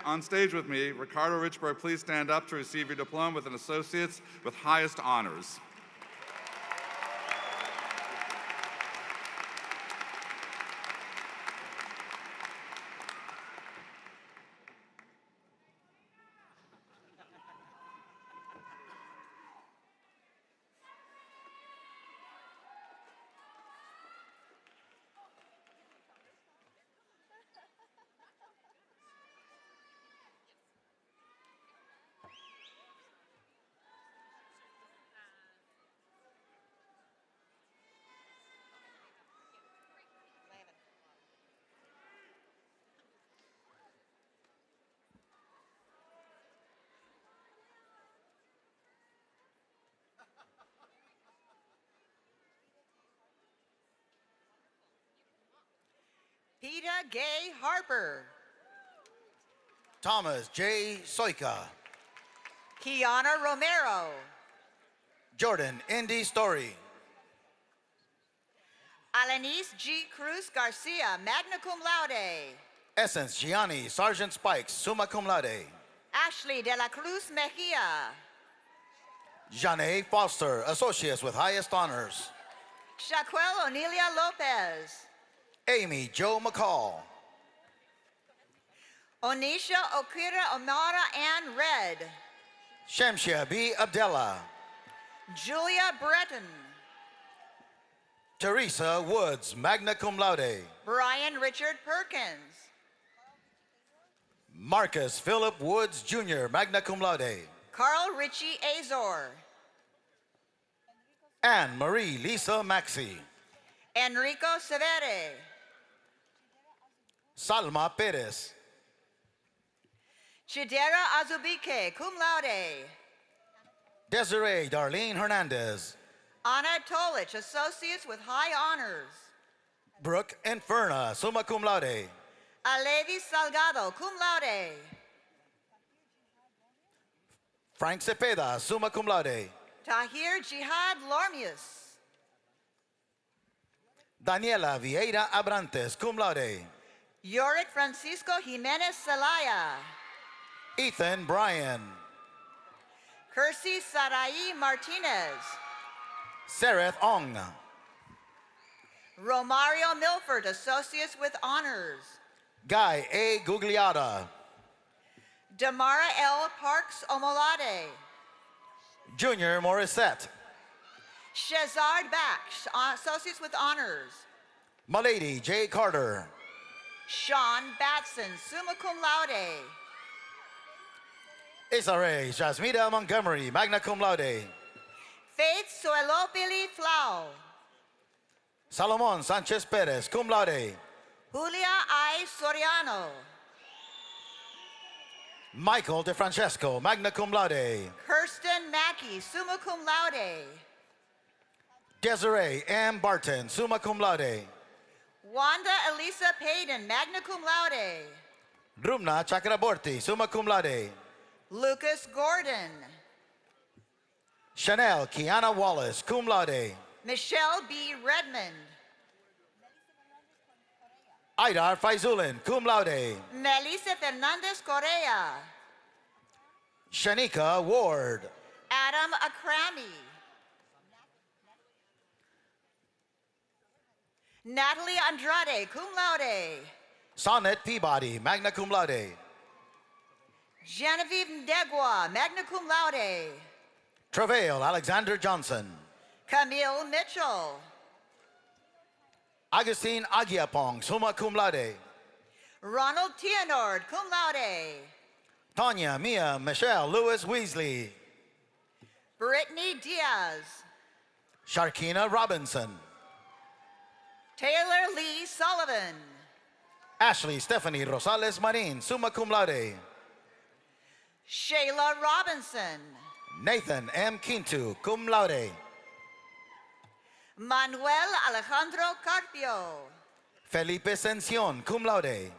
on stage with me. Riccardo Richburg, please stand up to receive your diploma with an Associate's with highest honors. Peter Gay Harper. Thomas J. Soika. Kiana Romero. Jordan Indy Story. Alanis G. Cruz Garcia, magna cum laude. Essence Gianni, Sergeant Spikes, summa cum laude. Ashley de la Cruz Mejia. Janae Foster, Associates with highest honors. Shaquel Onelia Lopez. Amy Joe McCall. Onisha Okira Omara Ann Red. Shamsia B. Abdallah. Julia Breton. Teresa Woods, magna cum laude. Brian Richard Perkins. Marcus Philip Woods Jr., magna cum laude. Carl Ritchie Azor. Anne Marie Lisa Maxey. Enrico Severe. Salma Perez. Chidera Azubique, cum laude. Desiree Darlene Hernandez. Anna Tolich, Associates with high honors. Brooke Inferna, summa cum laude. Alevi Salgado, cum laude. Frank Cepeda, summa cum laude. Tahir Jihad Lormius. Daniela Vieira Abrantes, cum laude. Yorick Francisco Jimenez Zelaya. Ethan Bryan. Kersey Sarai Martinez. Sereth Ong. Romario Milford, Associates with honors. Guy A. Gugliata. Damara L. Parks Omolade. Junior Morissette. Shezard Baksh, Associates with honors. Milady J. Carter. Sean Batson, summa cum laude. Isare Jasmida Montgomery, magna cum laude. Faith Suelopili Flau. Salomon Sanchez Perez, cum laude. Julia I. Soriano. Michael DeFrancesco, magna cum laude. Kirsten Mackey, summa cum laude. Desiree M. Barton, summa cum laude. Wanda Elisa Payden, magna cum laude. Rumna Chakraborty, summa cum laude. Lucas Gordon. Chanel Kiana Wallace, cum laude. Michelle B. Redmond. Aidar Faizulin, cum laude. Melissa Fernandez Correa. Shanika Ward. Adam Akrami. Natalie Andrade, cum laude. Sonnet Peabody, magna cum laude. Genevieve Ndegwa, magna cum laude. Travail Alexander Johnson. Camille Mitchell. Agustin Aguiapong, summa cum laude. Ronald Theonord, cum laude. Tanya Mia Michelle Lewis Weasley. Brittany Diaz. Sharkina Robinson. Taylor Lee Sullivan. Ashley Stephanie Rosales Marin, summa cum laude. Shayla Robinson. Nathan M. Quintu, cum laude. Manuel Alejandro Carpio. Felipe Sencion, cum laude.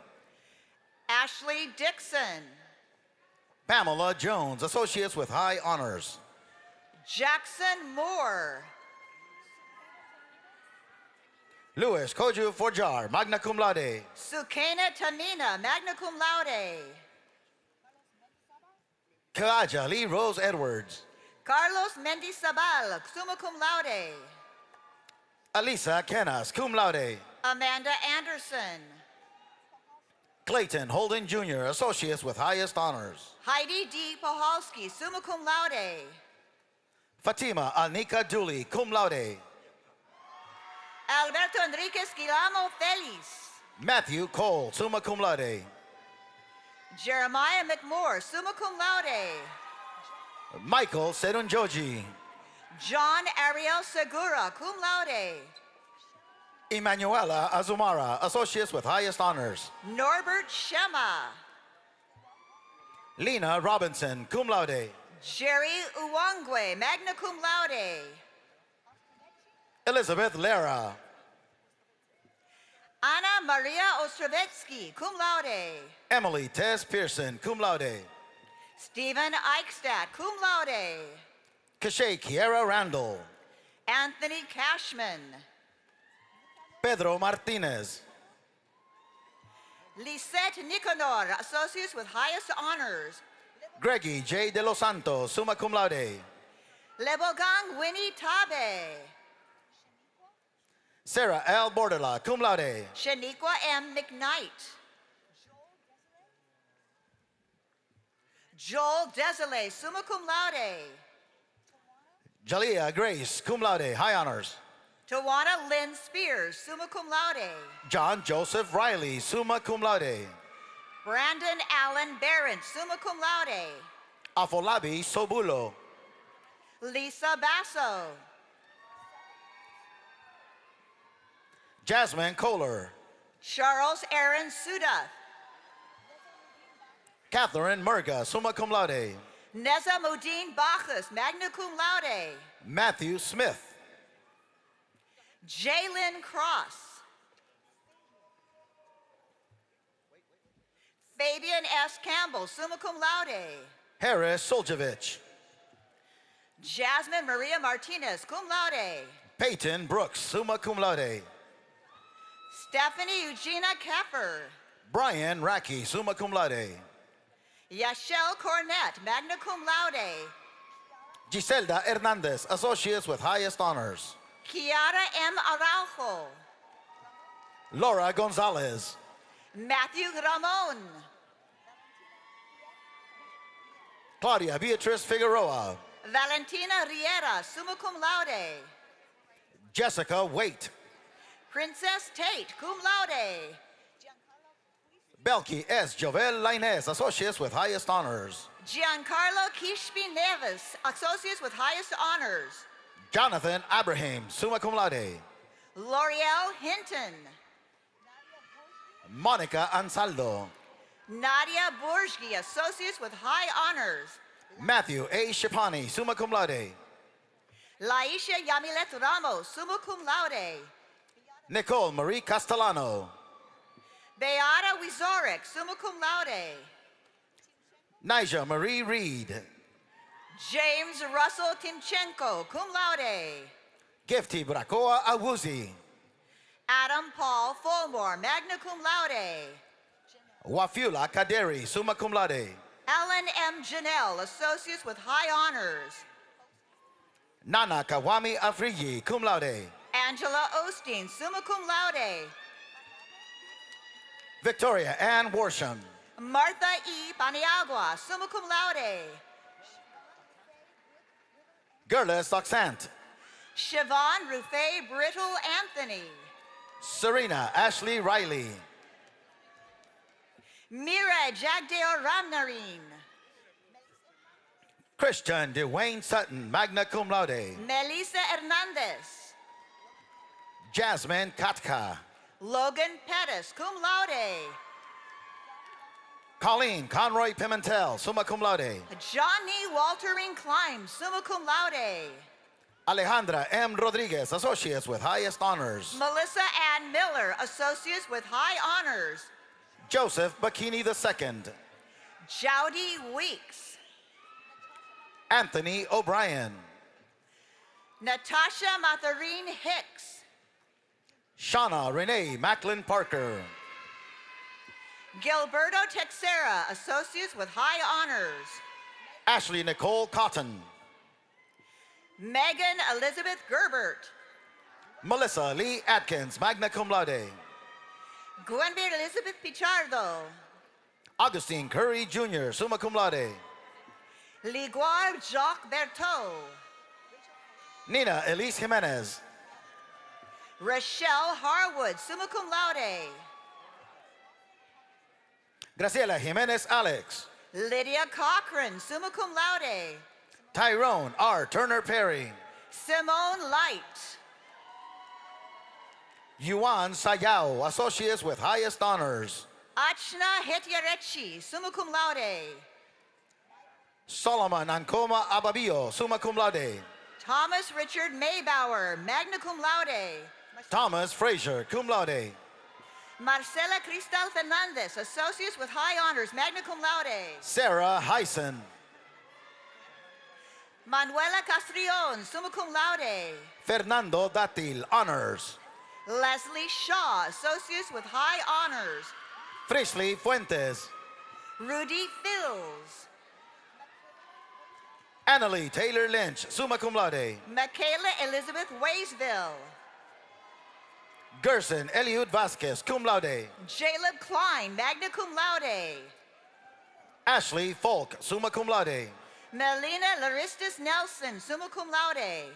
Ashley Dixon. Pamela Jones, associates with high honors. Jackson Moore. Luis Koju Forjar, magna cum laude. Sukena Tamina, magna cum laude. Kaja Lee Rose Edwards. Carlos Mendizabal, summa cum laude. Alisa Kenas, cum laude. Amanda Anderson. Clayton Holden Jr., associates with highest honors. Heidi D. Pohalski, summa cum laude. Fatima Anika Dooley, cum laude. Alberto Enriquez Guillermo Feliz. Matthew Cole, summa cum laude. Jeremiah McMoore, summa cum laude. Michael Sedunjoji. John Ariel Segura, cum laude. Emanuela Azumara, associates with highest honors. Norbert Shema. Lena Robinson, cum laude. Jerry Uwangwe, magna cum laude. Elizabeth Lara. Anna Maria Ostrovetsky, cum laude. Emily Tess Pearson, cum laude. Stephen Eichstadt, cum laude. Kashay Kiera Randall. Anthony Cashman. Pedro Martinez. Lisette Nicanor, associates with highest honors. Greggy J. De Los Santos, summa cum laude. Lebogang Winnie Tabe. Sarah L. Bordela, cum laude. Shaniqua M. McKnight. Joel Desolé, summa cum laude. Jalea Grace, cum laude, high honors. Tawana Lynn Spears, summa cum laude. John Joseph Riley, summa cum laude. Brandon Allen Barrett, summa cum laude. Afolabi Sobulo. Lisa Basso. Jasmine Kohler. Charles Aaron Suda. Catherine Murga, summa cum laude. Nezamuddin Bacchus, magna cum laude. Matthew Smith. Jalen Cross. Fabian S. Campbell, summa cum laude. Harris Soljevich. Jasmine Maria Martinez, cum laude. Peyton Brooks, summa cum laude. Stephanie Eugenia Keffer. Brian Racky, summa cum laude. Yashel Cornett, magna cum laude. Giselda Hernandez, associates with highest honors. Kiara M. Araujo. Laura Gonzalez. Matthew Ramon. Claudia Beatriz Figueroa. Valentina Riera, summa cum laude. Jessica Waite. Princess Tate, cum laude. Belky S. Jovel Lainez, associates with highest honors. Giancarlo Kishpi Neves, associates with highest honors. Jonathan Abraham, summa cum laude. L'Oreal Hinton. Monica Ansaldo. Nadia Borgi, associates with high honors. Matthew A. Shipani, summa cum laude. Laisha Yamilet Ramos, summa cum laude. Nicole Marie Castellano. Beata Wizorek, summa cum laude. Nija Marie Reed. James Russell Timchenko, cum laude. Gifty Bracoa Awuzi. Adam Paul Fulmore, magna cum laude. Wafula Kaderi, summa cum laude. Ellen M. Janelle, Associates with High Honors. Nana Kawami Afrigi, cum laude. Angela Osteen, summa cum laude. Victoria Ann Worsham. Martha E. Paniagua, summa cum laude. Gerlis Oxant. Siobhan Rufay Brittle Anthony. Serena Ashley Riley. Mira Jagdale Ramnarine. Christian Dwayne Sutton, magna cum laude. Melissa Hernandez. Jasmine Katka. Logan Pettis, cum laude. Colleen Conroy Pimentel, summa cum laude. Johnny Waltering Klein, summa cum laude. Alejandra M. Rodriguez, Associates with highest honors. Melissa Ann Miller, Associates with High Honors. Joseph Bikini II. Jowdy Weeks. Anthony O'Brien. Natasha Matharine Hicks. Shauna Renee Macklin Parker. Gilberto Texera, Associates with High Honors. Ashley Nicole Cotton. Megan Elizabeth Gerbert. Melissa Lee Atkins, magna cum laude. Gwenbert Elizabeth Pichardo. Augustine Curry Jr., summa cum laude. Liguar Jacques Berthaud. Nina Elise Jimenez. Rochelle Harwood, summa cum laude. Graciela Jimenez Alex. Lydia Cochran, summa cum laude. Tyrone R. Turner Perry. Simone Light. Yuan Sayao, Associates with highest honors. Achna Hetyarechi, summa cum laude. Solomon Ancoma Ababio, summa cum laude. Thomas Richard Maybauer, magna cum laude. Thomas Frazier, cum laude. Marcela Cristal Fernandez, Associates with High Honors, magna cum laude. Sarah Heisen. Manuela Castrillon, summa cum laude. Fernando Datil, honors. Leslie Shaw, Associates with High Honors. Frisley Fuentes. Rudy Fills. Annalie Taylor Lynch, summa cum laude. Michaela Elizabeth Waysville. Gerson Eliud Vasquez, cum laude. Jaleb Klein, magna cum laude. Ashley Folk, summa cum laude. Melina Laristis Nelson, summa cum laude.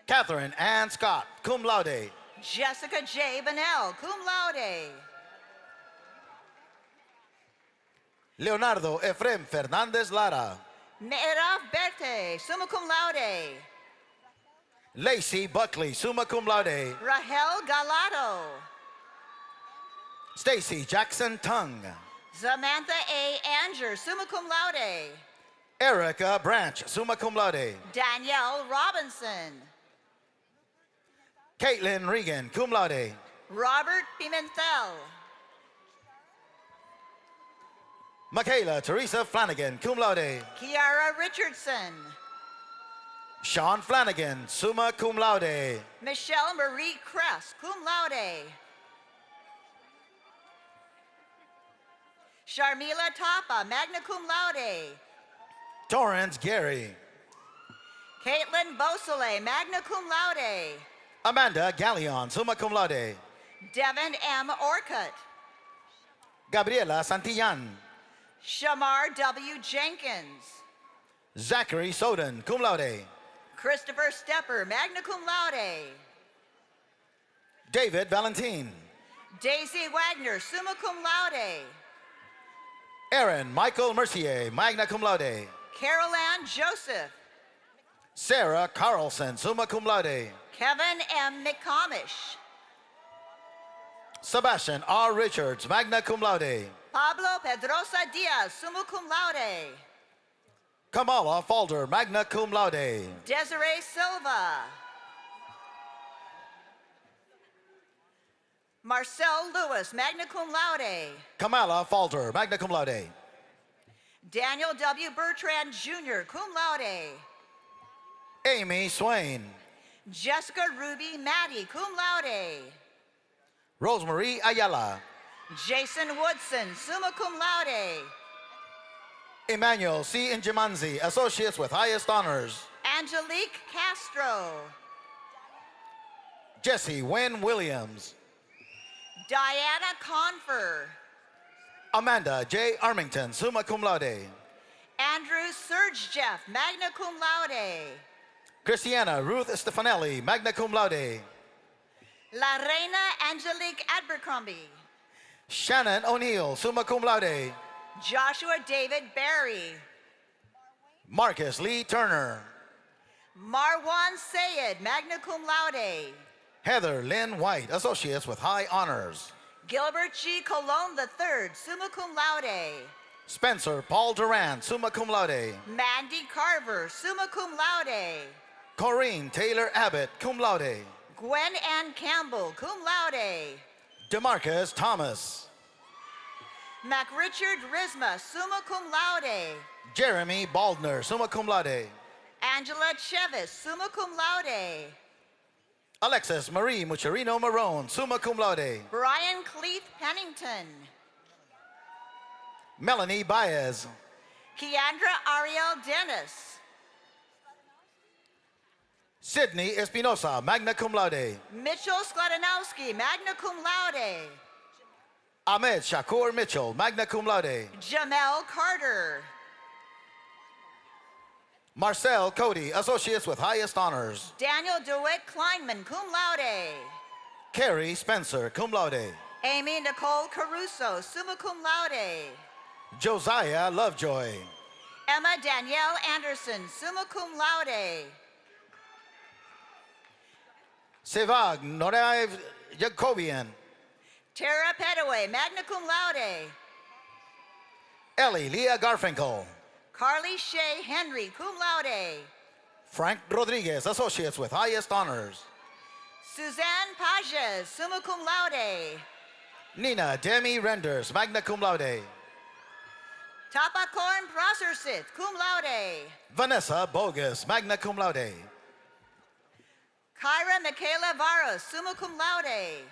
Catherine Ann Scott, cum laude. Jessica J. Bonnell, cum laude. Leonardo Efrem Fernandez Lara. Meerav Berte, summa cum laude. Lacey Buckley, summa cum laude. Rahel Galato. Stacy Jackson Tung. Samantha A. Anger, summa cum laude. Erica Branch, summa cum laude. Danielle Robinson. Caitlin Regan, cum laude. Robert Pimentel. Michaela Teresa Flanagan, cum laude. Kiara Richardson. Sean Flanagan, summa cum laude. Michelle Marie Kress, cum laude. Sharmila Tapa, magna cum laude. Torrance Gary. Caitlin Beausoleil, magna cum laude. Amanda Galleon, summa cum laude. Devin M. Orcutt. Gabriela Santillan. Shamar W. Jenkins. Zachary Soden, cum laude. Christopher Stepper, magna cum laude. David Valentin. Daisy Wagner, summa cum laude. Aaron Michael Mercier, magna cum laude. Carol Ann Joseph. Sarah Carlson, summa cum laude. Kevin M. McComish. Sebastian R. Richards, magna cum laude. Pablo Pedrosa Diaz, summa cum laude. Kamala Falder, magna cum laude. Desiree Silva. Marcel Lewis, magna cum laude. Kamala Falder, magna cum laude. Daniel W. Bertrand Jr., cum laude. Amy Swain. Jessica Ruby Maddie, cum laude. Rosemary Ayala. Jason Woodson, summa cum laude. Emmanuel C. Injamanzi, Associates with Highest Honors. Angelique Castro. Jesse Wynn Williams. Diana Confer. Amanda J. Armington, summa cum laude. Andrew Serge Jeff, magna cum laude. Christiana Ruth Stefanelli, magna cum laude. La Reina Angelique Abercrombie. Shannon O'Neill, summa cum laude. Joshua David Barry. Marcus Lee Turner. Marwan Sayed, magna cum laude. Heather Lynn White, Associates with High Honors. Gilbert G. Colon III, summa cum laude. Spencer Paul Durant, summa cum laude. Mandy Carver, summa cum laude. Corinne Taylor Abbott, cum laude. Gwen Ann Campbell, cum laude. Demarcus Thomas. MacRichard Risma, summa cum laude. Jeremy Baldner, summa cum laude. Angela Chevis, summa cum laude. Alexis Marie Mucherino Marone, summa cum laude. Brian Cleeth Pennington. Melanie Baez. Keandra Ariel Dennis. Sydney Espinosa, magna cum laude. Mitchell Skладanowski, magna cum laude. Ahmed Shakur Mitchell, magna cum laude. Jamel Carter. Marcel Cody, Associates with Highest Honors. Daniel DeWitt Kleinman, cum laude. Carrie Spencer, cum laude. Amy Nicole Caruso, summa cum laude. Josiah Lovejoy. Emma Danielle Anderson, summa cum laude. Sevag Noraev Jacobian. Tara Petaway, magna cum laude. Ellie Leah Garfinkel. Carly Shea Henry, cum laude. Frank Rodriguez, Associates with Highest Honors. Suzanne Pages, summa cum laude. Nina Demi Renders, magna cum laude. Tapakorn Prossersit, cum laude. Vanessa Bogus, magna cum laude. Kyra Michaela Varos, summa cum laude.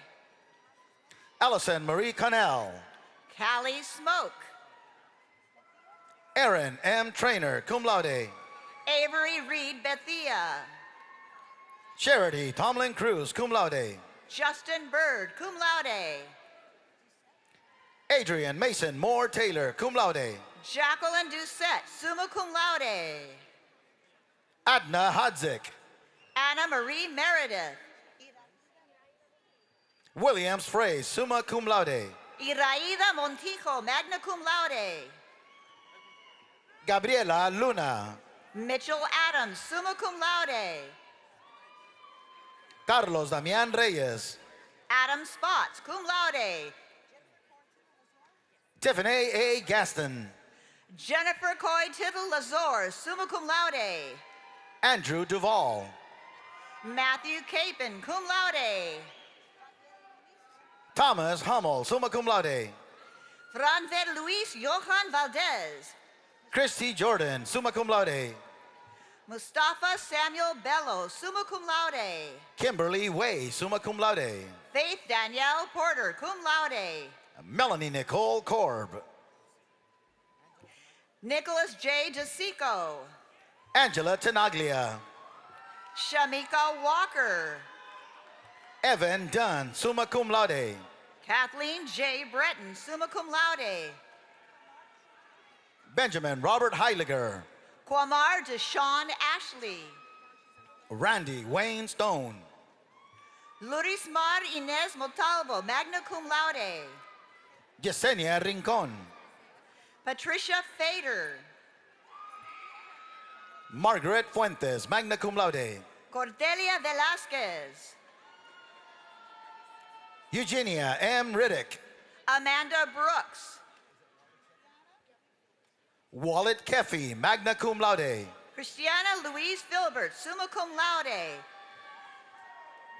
Allison Marie Connell. Callie Smoke. Aaron M. Trainer, cum laude. Avery Reed Bethia. Charity Tomlin Cruz, cum laude. Justin Bird, cum laude. Adrian Mason Moore Taylor, cum laude. Jacqueline Doucette, summa cum laude. Adna Hadzik. Anna Marie Meredith. Williams Frey, summa cum laude. Iraida Montijo, magna cum laude. Gabriela Luna. Mitchell Adams, summa cum laude. Carlos Damian Reyes. Adam Spots, cum laude. Tiffany A. Gaston. Jennifer Coy Tittle Lazor, summa cum laude. Andrew Duvall. Matthew Capon, cum laude. Thomas Hummel, summa cum laude. Franvel Luis Johan Valdez. Christy Jordan, summa cum laude. Mustafa Samuel Bello, summa cum laude. Kimberly Way, summa cum laude. Faith Danielle Porter, cum laude. Melanie Nicole Korb. Nicholas J. DeSico. Angela Tenaglia. Shamika Walker. Evan Dunn, summa cum laude. Kathleen J. Breton, summa cum laude. Benjamin Robert Heiliger. Quamar Deshawn Ashley. Randy Wayne Stone. Lurismar Inez Montalvo, magna cum laude. Yesenia Rincon. Patricia Fader. Margaret Fuentes, magna cum laude. Cordelia Velasquez. Eugenia M. Riddick. Amanda Brooks. Wallet Keffy, magna cum laude. Christiana Louise Filbert, summa cum laude.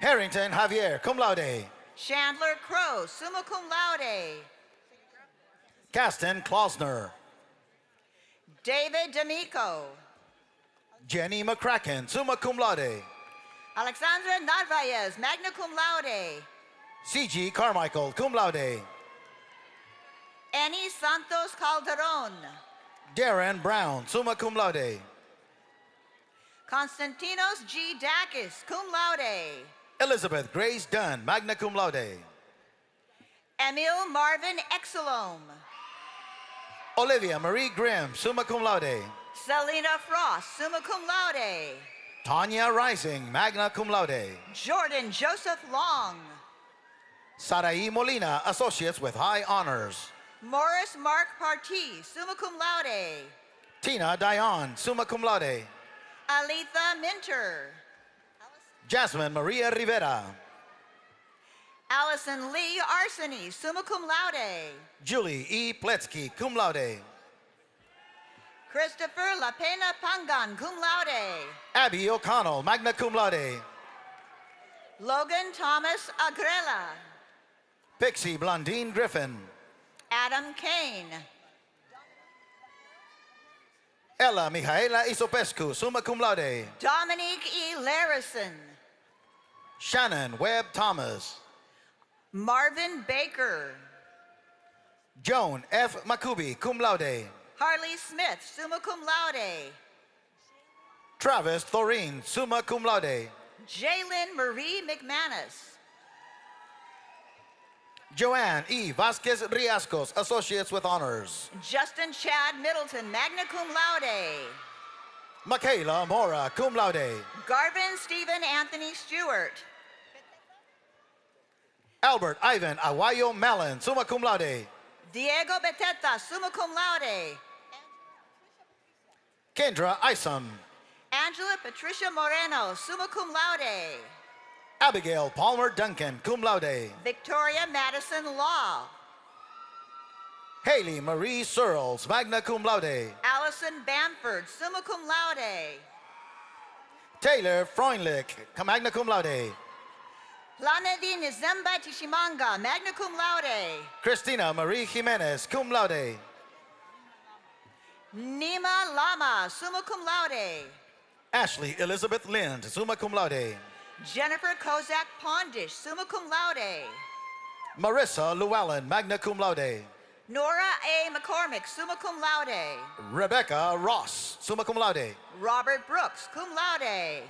Harrington Javier, cum laude. Chandler Crow, summa cum laude. Caston Klausner. David D'Amico. Jenny McCracken, summa cum laude. Alexandra Narvaez, magna cum laude. C.G. Carmichael, cum laude. Annie Santos Calderon. Darren Brown, summa cum laude. Konstantinos G. Dakis, cum laude. Elizabeth Grace Dunn, magna cum laude. Emil Marvin Exelome. Olivia Marie Grimm, summa cum laude. Selena Frost, summa cum laude. Tanya Rising, magna cum laude. Jordan Joseph Long. Sarai Molina, associates with high honors. Morris Mark Partee, summa cum laude. Tina Dion, summa cum laude. Aletha Minter. Jasmine Maria Rivera. Allison Lee Arseny, summa cum laude. Julie E. Pletsky, cum laude. Christopher La Pena Pangan, cum laude. Abby O'Connell, magna cum laude. Logan Thomas Agrela. Pixie Blondine Griffin. Adam Kane. Ella Mihaela Isopescu, summa cum laude. Dominique E. Larison. Shannon Webb Thomas. Marvin Baker. Joan F. Makubi, cum laude. Harley Smith, summa cum laude. Travis Thoreen, summa cum laude. Jalen Marie McManus. Joanne E. Vasquez Riascos, associates with honors. Justin Chad Middleton, magna cum laude. Michaela Mora, cum laude. Garvin Stephen Anthony Stewart. Albert Ivan Aguayo Mellon, summa cum laude. Diego Beteta, summa cum laude. Kendra Isom. Angela Patricia Moreno, summa cum laude. Abigail Palmer Duncan, cum laude. Victoria Madison Law. Haley Marie Searles, magna cum laude. Allison Bamford, summa cum laude. Taylor Freundlich, magna cum laude. Planedi Nizemba Tishimanga, magna cum laude. Christina Marie Jimenez, cum laude. Nima Lama, summa cum laude. Ashley Elizabeth Lind, summa cum laude. Jennifer Kozak Pondish, summa cum laude. Marissa Llewellyn, magna cum laude. Nora A. McCormick, summa cum laude. Rebecca Ross, summa cum laude. Robert Brooks, cum laude.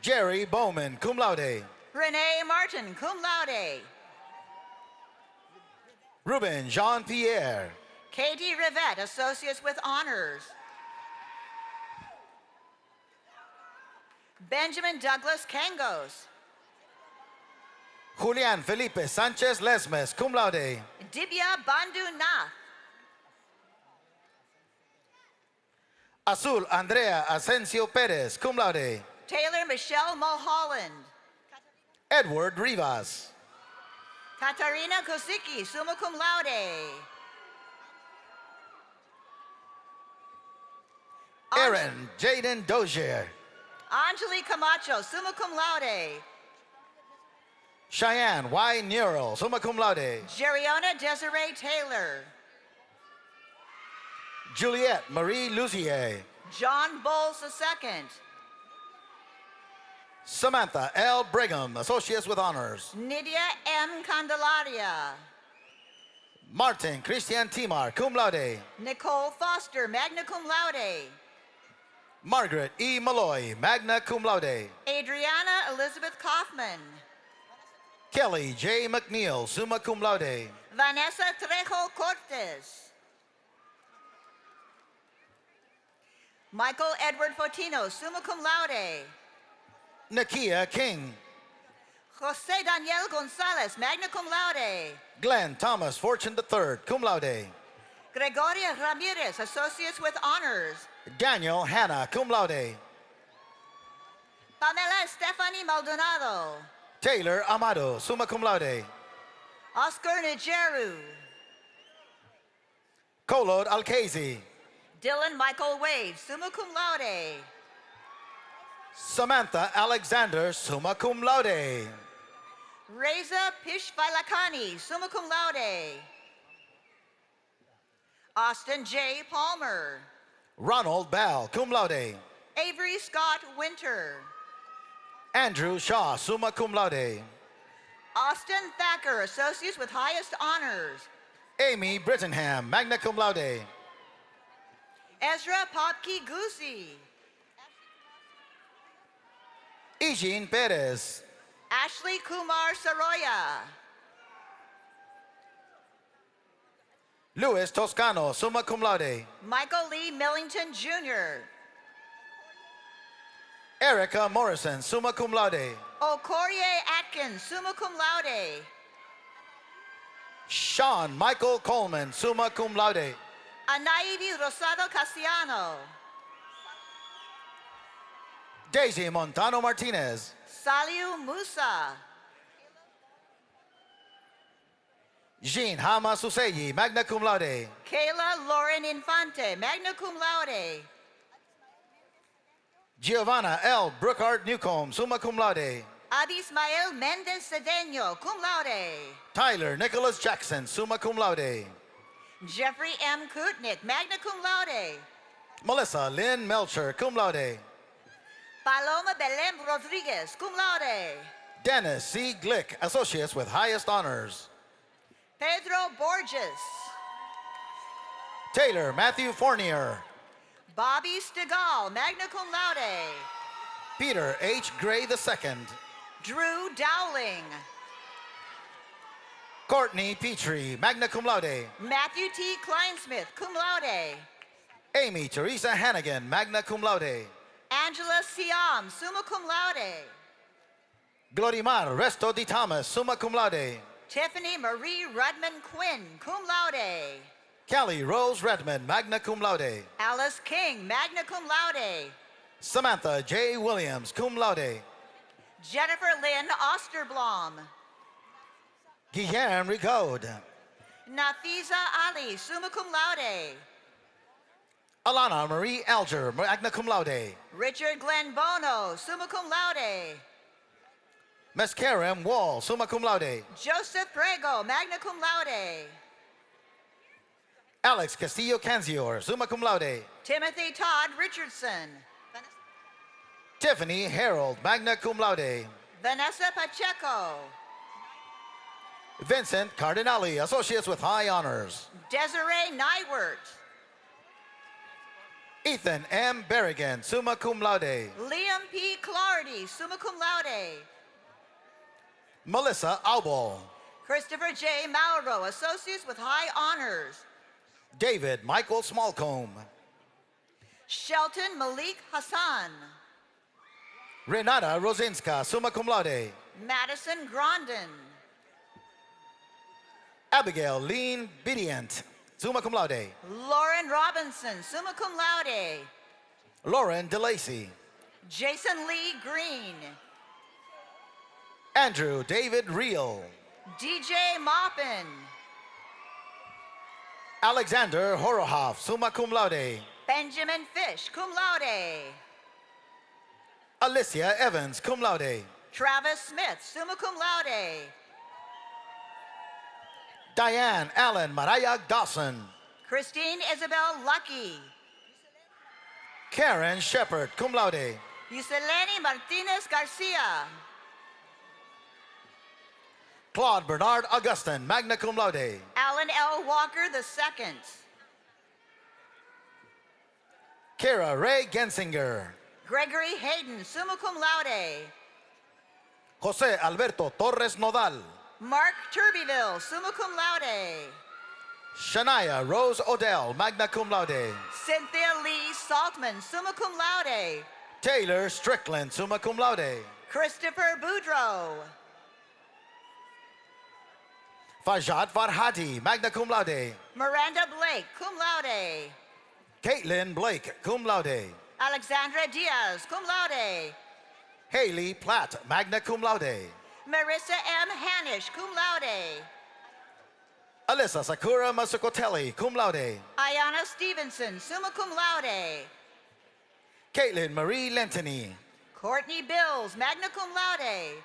Jerry Bowman, cum laude. Renee Martin, cum laude. Ruben Jean-Pierre. Katie Rivette, associates with honors. Benjamin Douglas Kangos. Julian Felipe Sanchez Lesmes, cum laude. Dibya Bandhu Nath. Azul Andrea Asensio Perez, cum laude. Taylor Michelle Mulholland. Edward Rivas. Katarina Kosicki, summa cum laude. Aaron Jaden Dozier. Anjali Camacho, summa cum laude. Cheyenne Y. Nero, summa cum laude. Jeriona Desiree Taylor. Juliette Marie Luzier. John Bowles II. Samantha L. Brigham, associates with honors. Nydia M. Candelaria. Martin Christian Timar, cum laude. Nicole Foster, magna cum laude. Margaret E. Malloy, magna cum laude. Adriana Elizabeth Kaufman. Kelly J. McNeil, summa cum laude. Vanessa Trejo Cortez. Michael Edward Fotino, summa cum laude. Nakia King. Jose Daniel Gonzalez, magna cum laude. Glenn Thomas Fortune III, cum laude. Gregoria Ramirez, associates with honors. Daniel Hanna, cum laude. Pamela Stephanie Maldonado. Taylor Amado, summa cum laude. Oscar Nijeru. Kolod Alkazi. Dylan Michael Wade, summa cum laude. Samantha Alexander, summa cum laude. Reza Pishvailakani, summa cum laude. Austin J. Palmer. Ronald Bell, cum laude. Avery Scott Winter. Andrew Shaw, summa cum laude. Austin Thacker, associates with highest honors. Amy Brittenham, magna cum laude. Ezra Popke Guzzi. Eugene Perez. Ashley Kumar Saroya. Luis Toscano, summa cum laude. Michael Lee Millington Jr. Erica Morrison, summa cum laude. Okorie Atkins, summa cum laude. Sean Michael Coleman, summa cum laude. Anaivi Rosado Castellano. Daisy Montano Martinez. Saliu Musa. Jean Hama Suseyi, magna cum laude. Kayla Lauren Infante, magna cum laude. Giovanna L. Brookhart Newcomb, summa cum laude. Abismael Mendez Cedeno, cum laude. Tyler Nicholas Jackson, summa cum laude. Jeffrey M. Kutnick, magna cum laude. Melissa Lynn Melcher, cum laude. Paloma Belém Rodriguez, cum laude. Dennis C. Glick, associates with highest honors. Pedro Borges. Taylor Matthew Fournier. Bobby Stegall, magna cum laude. Peter H. Gray II. Drew Dowling. Courtney Petrie, magna cum laude. Matthew T. Kleinsmith, cum laude. Amy Teresa Hannigan, magna cum laude. Angela Siam, summa cum laude. Glorimar Resto Di Thomas, summa cum laude. Tiffany Marie Rudman Quinn, cum laude. Callie Rose Redmond, magna cum laude. Alice King, magna cum laude. Samantha J. Williams, cum laude. Jennifer Lynn Osterblom. Guillermo Rigaud. Nafiza Ali, summa cum laude. Alana Marie Alger, magna cum laude. Richard Glenn Bono, summa cum laude. Miss Karen Wall, summa cum laude. Joseph Prego, magna cum laude. Alex Castillo Canzior, summa cum laude. Timothy Todd Richardson. Tiffany Harold, magna cum laude. Vanessa Pacheco. Vincent Cardinali, associates with high honors. Desiree Nywert. Ethan M. Berrigan, summa cum laude. Liam P. Clardy, summa cum laude. Melissa Aubel. Christopher J. Mauro, associates with high honors. David Michael Smallcomb. Shelton Malik Hassan. Renata Rosinska, summa cum laude. Madison Grondin. Abigail Lean Bidient, summa cum laude. Lauren Robinson, summa cum laude. Lauren DeLacy. Jason Lee Green. Andrew David Reel. DJ Maupin. Alexander Horohoff, summa cum laude. Benjamin Fish, cum laude. Alicia Evans, cum laude. Travis Smith, summa cum laude. Diane Allen Marayag Dawson. Christine Isabel Lucky. Karen Shepard, cum laude. Yuseleni Martinez Garcia. Claude Bernard Augustin, magna cum laude. Alan L. Walker II. Kara Ray Gensinger. Gregory Hayden, summa cum laude. Jose Alberto Torres Nodal. Mark Turbyville, summa cum laude. Shania Rose Odell, magna cum laude. Cynthia Lee Saltman, summa cum laude. Taylor Strickland, summa cum laude. Christopher Boudreau. Fajat Farhadi, magna cum laude. Miranda Blake, cum laude. Caitlin Blake, cum laude. Alexandra Diaz, cum laude. Haley Platt, magna cum laude. Marissa M. Hanish, cum laude. Alyssa Sakura Masukotelli, cum laude. Ayana Stevenson, summa cum laude. Caitlin Marie Lentini. Courtney Bills, magna cum laude.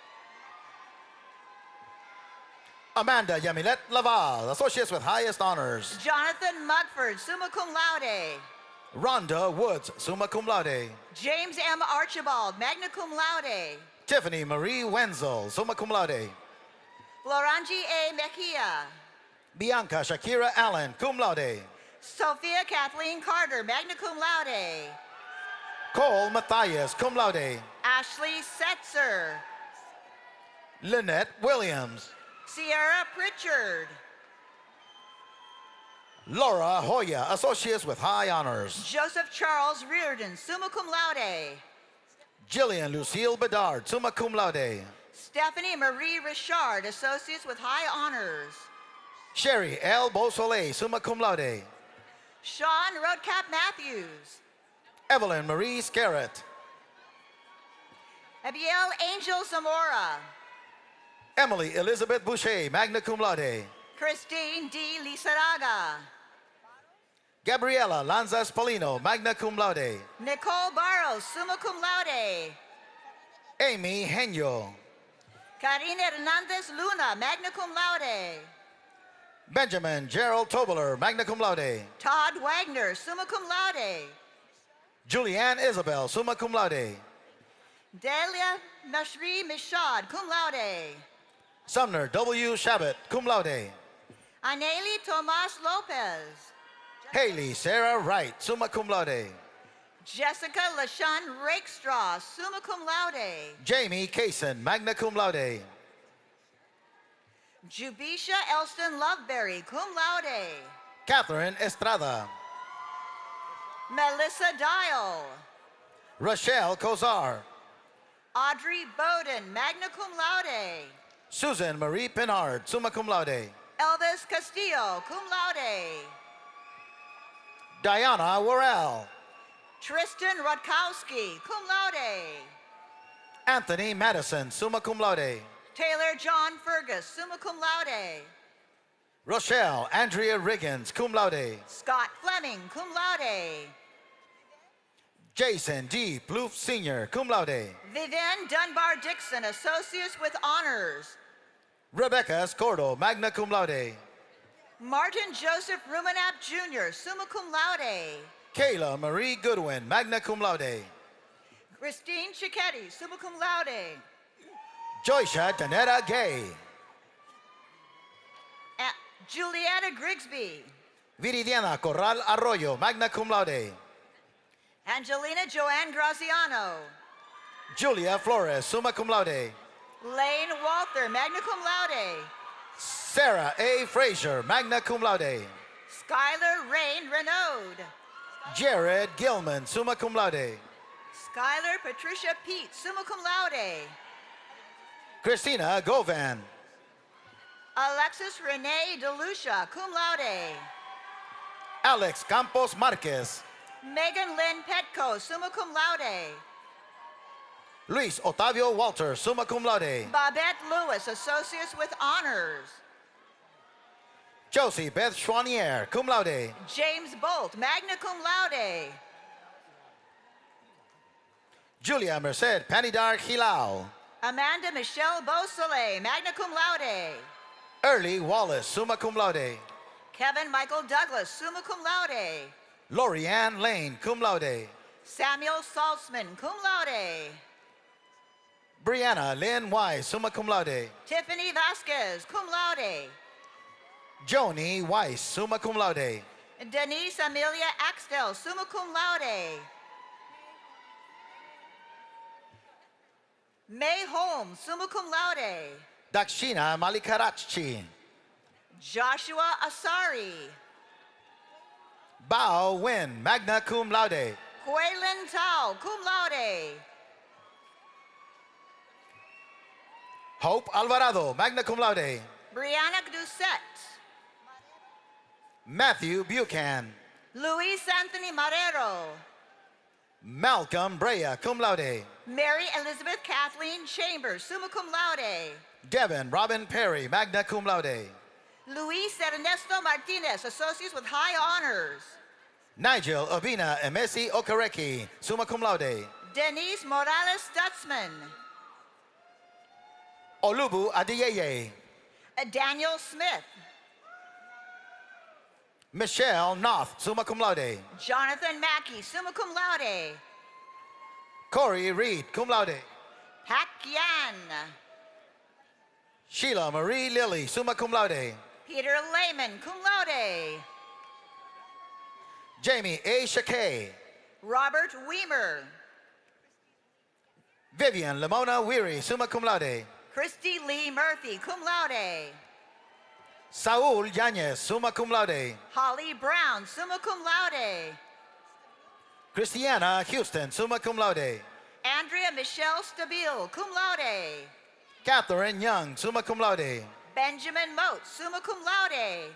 Amanda Yamilet Laval, associates with highest honors. Jonathan Mugford, summa cum laude. Rhonda Woods, summa cum laude. James M. Archibald, magna cum laude. Tiffany Marie Wenzel, summa cum laude. Florangi A. Mejia. Bianca Shakira Allen, cum laude. Sophia Kathleen Carter, magna cum laude. Cole Matthias, cum laude. Ashley Setzer. Lynette Williams. Sierra Pritchard. Laura Hoya, associates with high honors. Joseph Charles Reardon, summa cum laude. Jillian Lucille Bedard, summa cum laude. Stephanie Marie Richard, associates with high honors. Sherry L. Beausoleil, summa cum laude. Sean Roadcap Matthews. Evelyn Marie Scarrett. Abiel Angel Zamora. Emily Elizabeth Boucher, magna cum laude. Christine D. Lizaraga. Gabriela Lanza Spolino, magna cum laude. Nicole Barros, summa cum laude. Amy Henyo. Karina Hernandez Luna, magna cum laude. Benjamin Gerald Tobler, magna cum laude. Todd Wagner, summa cum laude. Julianne Isabel, summa cum laude. Delia Nashri Mishad, cum laude. Sumner W. Shabbat, cum laude. Aneli Tomas Lopez. Haley Sarah Wright, summa cum laude. Jessica LaShawn Rakestraw, summa cum laude. Jamie Kaysen, magna cum laude. Jubisha Elston Loveberry, cum laude. Catherine Estrada. Melissa Dial. Rochelle Kozar. Audrey Bowden, magna cum laude. Susan Marie Pinard, summa cum laude. Elvis Castillo, cum laude. Diana Worrell. Tristan Rutkowski, cum laude. Anthony Madison, summa cum laude. Taylor John Fergus, summa cum laude. Rochelle Andrea Riggins, cum laude. Scott Fleming, cum laude. Jason D. Plouffe Sr., cum laude. Vivian Dunbar Dixon, associates with honors. Rebecca Scordo, magna cum laude. Martin Joseph Rumenap Jr., summa cum laude. Kayla Marie Goodwin, magna cum laude. Christine Cicchetti, summa cum laude. Joysha Danetta Gay. Julietta Grigsby. Viridiana Corral Arroyo, magna cum laude. Angelina Joanne Graziano. Julia Flores, summa cum laude. Lane Walther, magna cum laude. Sarah A. Frazier, magna cum laude. Skylar Rain Renaud. Jared Gilman, summa cum laude. Skylar Patricia Pete, summa cum laude. Christina Govan. Alexis Renee DeLucia, cum laude. Alex Campos Marquez. Megan Lynn Petco, summa cum laude. Luis Otavio Walter, summa cum laude. Babette Lewis, associates with honors. Josie Beth Chouanier, cum laude. James Bolt, magna cum laude. Julia Merced Panidar Hilao. Amanda Michelle Beausoleil, magna cum laude. Early Wallace, summa cum laude. Kevin Michael Douglas, summa cum laude. Lorianne Lane, cum laude. Samuel Saltzman, cum laude. Brianna Lynn Wise, summa cum laude. Tiffany Vasquez, cum laude. Joni Weiss, summa cum laude. Denise Amelia Axtell, summa cum laude. May Holmes, summa cum laude. Dakshina Malikarachi. Joshua Asari. Bao Wen, magna cum laude. Huilin Tao, cum laude. Hope Alvarado, magna cum laude. Brianna Doucette. Matthew Buchan. Luis Anthony Marrero. Malcolm Brea, cum laude. Mary Elizabeth Kathleen Chambers, summa cum laude. Devin Robin Perry, magna cum laude. Luis Ernesto Martinez, associates with high honors. Nigel Obina Emesi Okareki, summa cum laude. Denise Morales Stutzman. Olubu Adiyeye. Daniel Smith. Michelle Noth, summa cum laude. Jonathan Mackey, summa cum laude. Corey Reed, cum laude. Hak Yan. Sheila Marie Lilly, summa cum laude. Peter Lehman, cum laude. Jamie A. Shakay. Robert Weimer. Vivian Lamona Weary, summa cum laude. Christy Lee Murphy, cum laude. Saul Yanez, summa cum laude. Holly Brown, summa cum laude. Christiana Houston, summa cum laude. Andrea Michelle Stabile, cum laude. Catherine Young, summa cum laude. Benjamin Moat, summa cum laude.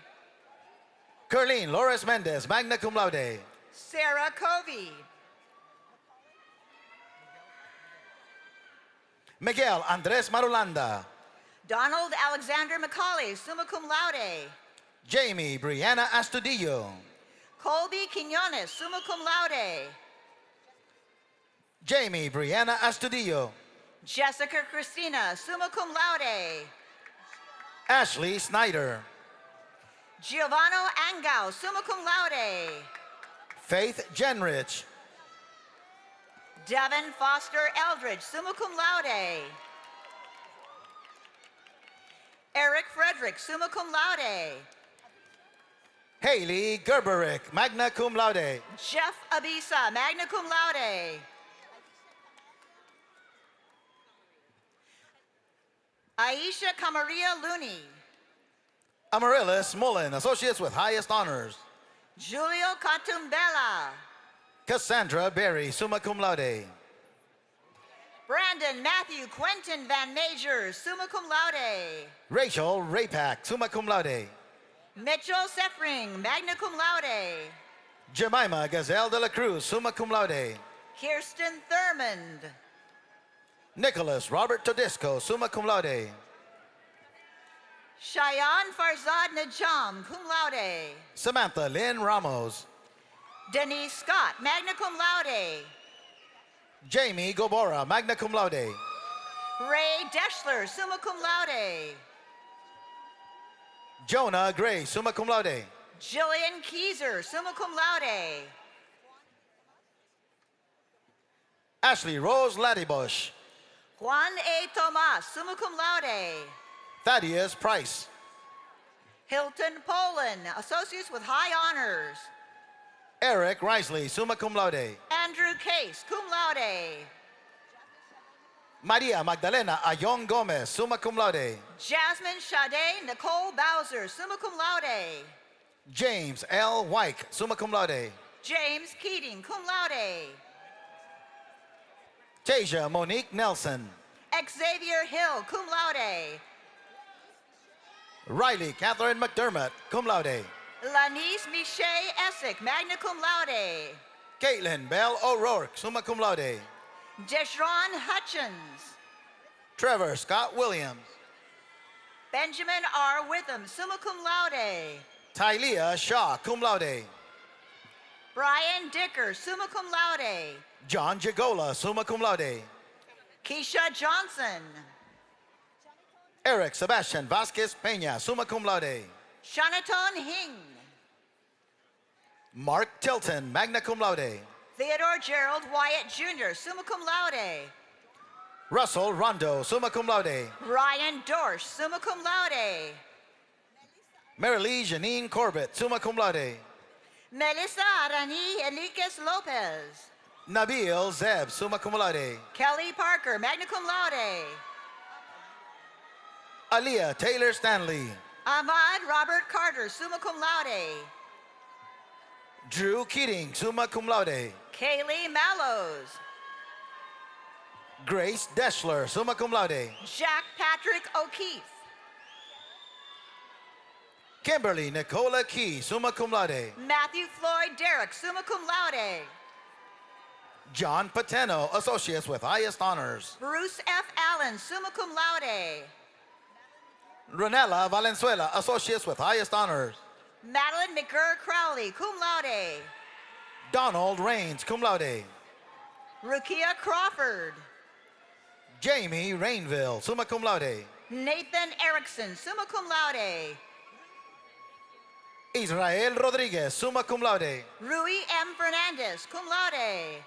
Kerline Loris Mendez, magna cum laude. Sarah Covey. Miguel Andres Marulanda. Donald Alexander Macaulay, summa cum laude. Jamie Brianna Astudillo. Colby Quinones, summa cum laude. Jamie Brianna Astudillo. Jessica Christina, summa cum laude. Ashley Snyder. Giovanno Angao, summa cum laude. Faith Genrich. Devin Foster Eldridge, summa cum laude. Eric Frederick, summa cum laude. Haley Gerberick, magna cum laude. Jeff Abisa, magna cum laude. Aisha Camaria Looney. Amaryllis Mullen, associates with highest honors. Julio Catumbella. Cassandra Berry, summa cum laude. Brandon Matthew Quentin Van Majors, summa cum laude. Rachel Rapak, summa cum laude. Mitchell Seffring, magna cum laude. Jemima Gazelle de la Cruz, summa cum laude. Kirsten Thurmond. Nicholas Robert Todisco, summa cum laude. Cheyenne Farzad Najam, cum laude. Samantha Lynn Ramos. Denise Scott, magna cum laude. Jamie Gobora, magna cum laude. Ray Deschler, summa cum laude. Jonah Gray, summa cum laude. Jillian Keyser, summa cum laude. Ashley Rose Laddybush. Juan A. Tomas, summa cum laude. Thaddeus Price. Hilton Poland, associates with high honors. Eric Risley, summa cum laude. Andrew Case, cum laude. Maria Magdalena Ayon Gomez, summa cum laude. Jasmine Sade Nicole Bowser, summa cum laude. James L. Wyke, summa cum laude. James Keating, cum laude. Tasia Monique Nelson. Xavier Hill, cum laude. Riley Catherine McDermott, cum laude. Lanice Miche Essick, magna cum laude. Caitlin Bell O'Rourke, summa cum laude. Deshron Hutchins. Trevor Scott Williams. Benjamin R. Witham, summa cum laude. Tylea Shaw, cum laude. Brian Dicker, summa cum laude. John Jagola, summa cum laude. Keisha Johnson. Eric Sebastian Vasquez Peña, summa cum laude. Shanaton Hing. Mark Tilton, magna cum laude. Theodore Gerald Wyatt Jr., summa cum laude. Russell Rondo, summa cum laude. Ryan Dorsch, summa cum laude. Marilee Janine Corbett, summa cum laude. Melissa Arani Enriquez Lopez. Nabil Zeb, summa cum laude. Kelly Parker, magna cum laude. Aaliyah Taylor Stanley. Ahmad Robert Carter, summa cum laude. Drew Keating, summa cum laude. Kaylee Mallows. Grace Deschler, summa cum laude. Jack Patrick O'Keefe. Kimberly Nicola Key, summa cum laude. Matthew Floyd Derrick, summa cum laude. John Pateno, associates with highest honors. Bruce F. Allen, summa cum laude. Renella Valenzuela, associates with highest honors. Madeline McGurr Crowley, cum laude. Donald Rains, cum laude. Rukia Crawford. Jamie Rainville, summa cum laude. Nathan Erickson, summa cum laude. Israel Rodriguez, summa cum laude. Rui M. Fernandez, cum laude.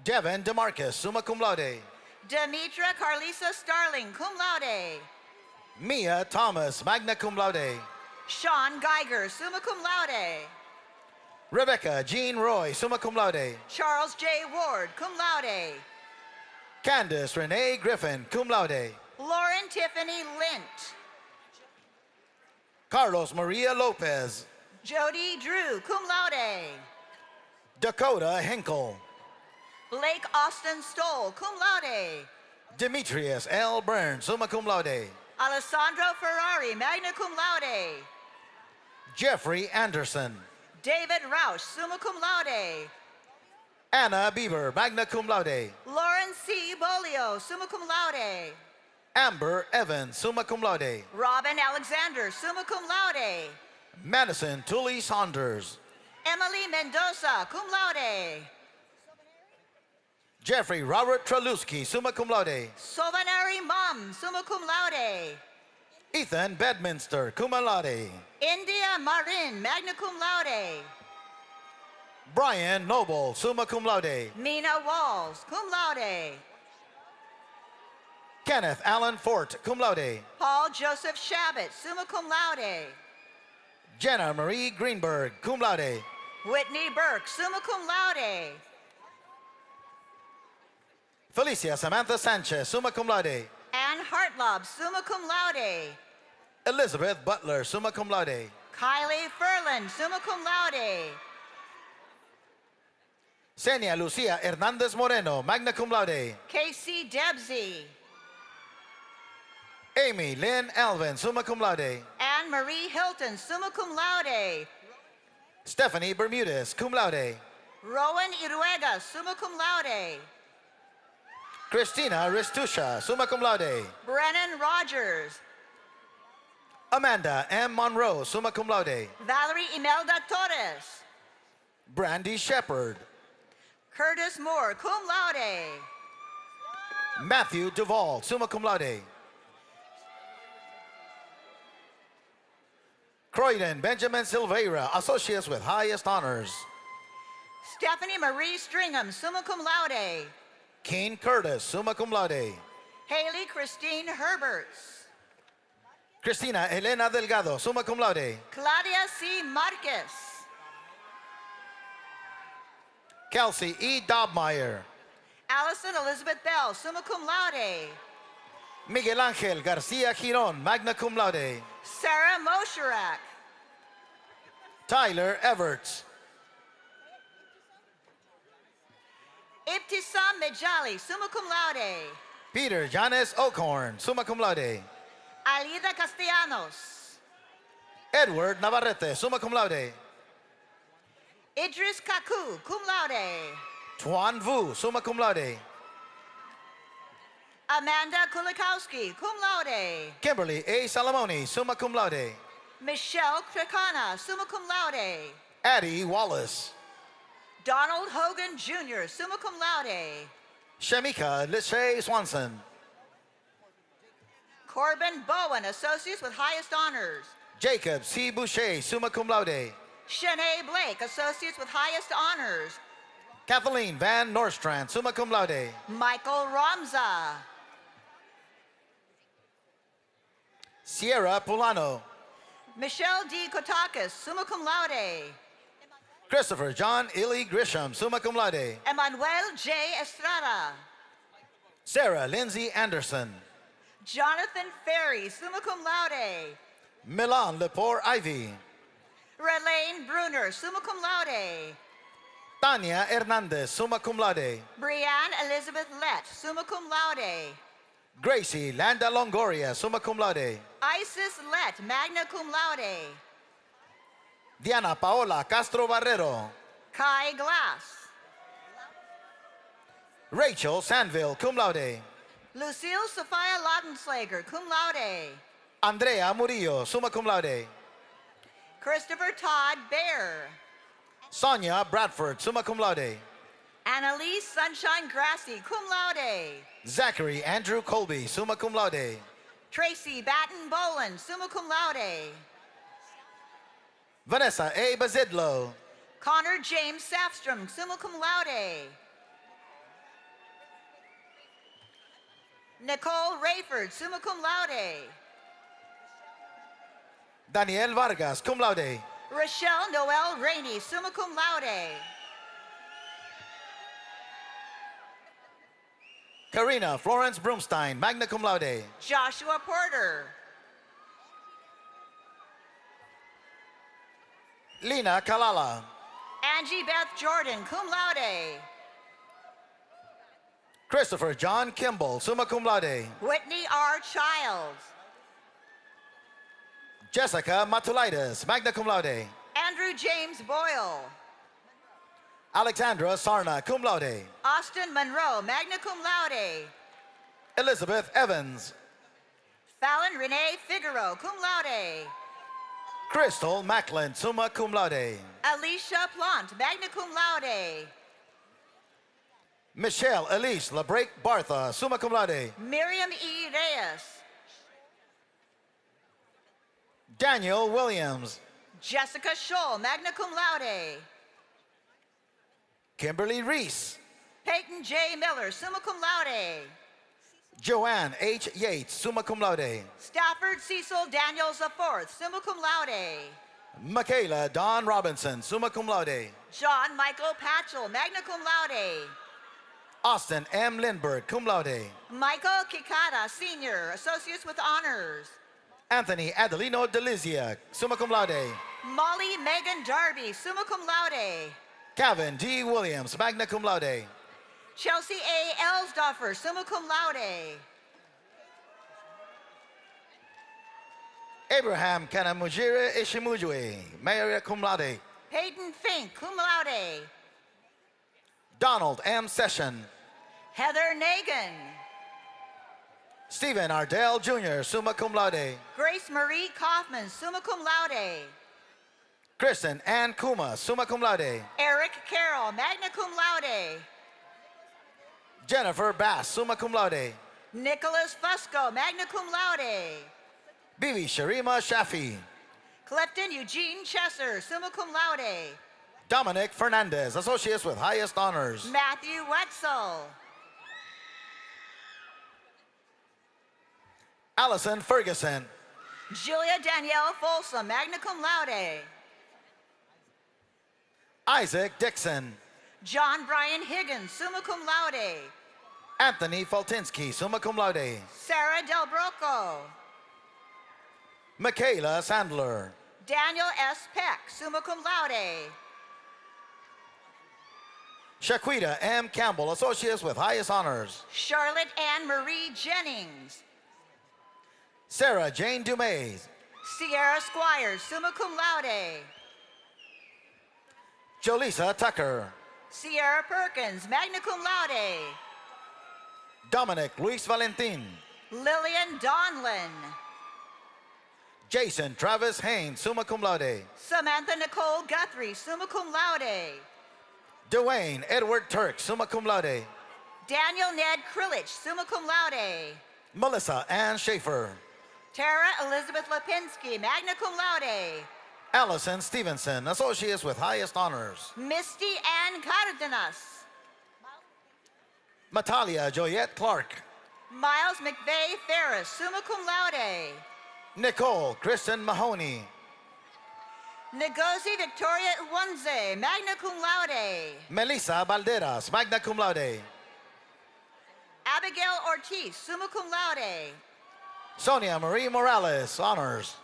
Devin DeMarcus, summa cum laude. Demetra Carlisa Starling, cum laude. Mia Thomas, magna cum laude. Sean Geiger, summa cum laude. Rebecca Jean Roy, summa cum laude. Charles J. Ward, cum laude. Candace Renee Griffin, cum laude. Lauren Tiffany Lint. Carlos Maria Lopez. Jody Drew, cum laude. Dakota Henkel. Blake Austin Stoll, cum laude. Demetrius L. Burns, summa cum laude. Alessandro Ferrari, magna cum laude. Jeffrey Anderson. David Roush, summa cum laude. Anna Bieber, magna cum laude. Lauren C. Bolio, summa cum laude. Amber Evans, summa cum laude. Robin Alexander, summa cum laude. Madison Tully Saunders. Emily Mendoza, cum laude. Jeffrey Robert Traluski, summa cum laude. Sovanari Mom, summa cum laude. Ethan Bedminster, cum laude. India Marin, magna cum laude. Brian Noble, summa cum laude. Mina Walls, cum laude. Kenneth Allen Fort, cum laude. Paul Joseph Shabbat, summa cum laude. Jenna Marie Greenberg, cum laude. Whitney Burke, summa cum laude. Felicia Samantha Sanchez, summa cum laude. Ann Hartlob, summa cum laude. Elizabeth Butler, summa cum laude. Kylie Ferland, summa cum laude. Senia Lucia Hernandez Moreno, magna cum laude. Casey Debsey. Amy Lynn Alvin, summa cum laude. Anne Marie Hilton, summa cum laude. Stephanie Bermudez, cum laude. Rowan Iruega, summa cum laude. Christina Ristusha, summa cum laude. Brennan Rogers. Amanda M. Monroe, summa cum laude. Valerie Imelda Torres. Brandy Shepard. Curtis Moore, cum laude. Matthew Duvall, summa cum laude. Croydon Benjamin Silveira, associates with highest honors. Stephanie Marie Stringham, summa cum laude. Keen Curtis, summa cum laude. Haley Christine Herberts. Cristina Elena Delgado, summa cum laude. Claudia C. Marquez. Kelsey E. Dobmeyer. Allison Elizabeth Bell, summa cum laude. Miguel Angel Garcia Giron, magna cum laude. Sarah Mosherak. Tyler Everts. Ibtisam Mejali, summa cum laude. Peter Janes Oakhorn, summa cum laude. Alida Castellanos. Edward Navarrete, summa cum laude. Idris Kaku, cum laude. Tuan Vu, summa cum laude. Amanda Kulikowski, cum laude. Kimberly A. Salamoni, summa cum laude. Michelle Krakana, summa cum laude. Addie Wallace. Donald Hogan Jr., summa cum laude. Shamika Lachey Swanson. Corbin Bowen, associates with highest honors. Jacob C. Boucher, summa cum laude. Shanae Blake, associates with highest honors. Kathleen Van Norstrand, summa cum laude. Michael Ramza. Sierra Pulano. Michelle D. Kotakis, summa cum laude. Christopher John Illy Grisham, summa cum laude. Emmanuel J. Estrada. Sarah Lindsay Anderson. Jonathan Ferry, summa cum laude. Milan Lepore Ivy. Relaine Bruner, summa cum laude. Tanya Hernandez, summa cum laude. Brianne Elizabeth Lett, summa cum laude. Gracie Landa Longoria, summa cum laude. Isis Lett, magna cum laude. Diana Paola Castro Barrero. Kai Glass. Rachel Sandville, cum laude. Lucille Sophia Laudenslager, cum laude. Andrea Murillo, summa cum laude. Christopher Todd Bear. Sonia Bradford, summa cum laude. Annalise Sunshine Grassi, cum laude. Zachary Andrew Colby, summa cum laude. Tracy Batten Boland, summa cum laude. Vanessa A. Bazidlo. Connor James Safstrom, summa cum laude. Nicole Rayford, summa cum laude. Daniel Vargas, cum laude. Rochelle Noel Rainey, summa cum laude. Karina Florence Broomstein, magna cum laude. Joshua Porter. Lina Kalala. Angie Beth Jordan, cum laude. Christopher John Kimball, summa cum laude. Whitney R. Childs. Jessica Matulaitis, magna cum laude. Andrew James Boyle. Alexandra Sarna, cum laude. Austin Monroe, magna cum laude. Elizabeth Evans. Fallon Renee Figaro, cum laude. Crystal Macklin, summa cum laude. Alicia Plant, magna cum laude. Michelle Elise LeBrake Bartha, summa cum laude. Miriam E. Reyes. Daniel Williams. Jessica Scholl, magna cum laude. Kimberly Reese. Peyton J. Miller, summa cum laude. Joanne H. Yates, summa cum laude. Stafford Cecil Daniels IV, summa cum laude. Michaela Dawn Robinson, summa cum laude. John Michael Patchell, magna cum laude. Austin M. Lindbergh, cum laude. Michael Kikata, Sr., Associates with Honors. Anthony Adelino Delizia, summa cum laude. Molly Megan Darby, summa cum laude. Kevin D. Williams, magna cum laude. Chelsea A. Elsdorfer, summa cum laude. Abraham Kanamujire Ishimujwe, magna cum laude. Peyton Fink, cum laude. Donald M. Session. Heather Nagan. Stephen Ardell Jr., summa cum laude. Grace Marie Kaufman, summa cum laude. Kristen Ann Kuma, summa cum laude. Eric Carroll, magna cum laude. Jennifer Bass, summa cum laude. Nicholas Fusco, magna cum laude. Bibi Sharima Shafi. Clifton Eugene Chesser, summa cum laude. Dominic Fernandez, Associates with Highest Honors. Matthew Wetzel. Allison Ferguson. Julia Danielle Folsom, magna cum laude. Isaac Dixon. John Brian Higgins, summa cum laude. Anthony Faltinsky, summa cum laude. Sarah Del Broco. Michaela Sandler. Daniel S. Peck, summa cum laude. Shaquita M. Campbell, Associates with Highest Honors. Charlotte Ann Marie Jennings. Sarah Jane Dumays. Sierra Squires, summa cum laude. Jolisa Tucker. Sierra Perkins, magna cum laude. Dominic Luis Valentin. Lillian Donlin. Jason Travis Haynes, summa cum laude. Samantha Nicole Guthrie, summa cum laude. Dwayne Edward Turk, summa cum laude. Daniel Ned Krillich, summa cum laude. Melissa Ann Schaefer. Tara Elizabeth Lipinski, magna cum laude. Allison Stevenson, Associates with Highest Honors. Misty Ann Cardenas. Natalia Joyette Clark. Miles McVeigh Ferris, summa cum laude. Nicole Kristen Mahoney. Ngozi Victoria Iwunze, magna cum laude. Melissa Balderas, magna cum laude. Abigail Ortiz, summa cum laude. Sonia Marie Morales, honors.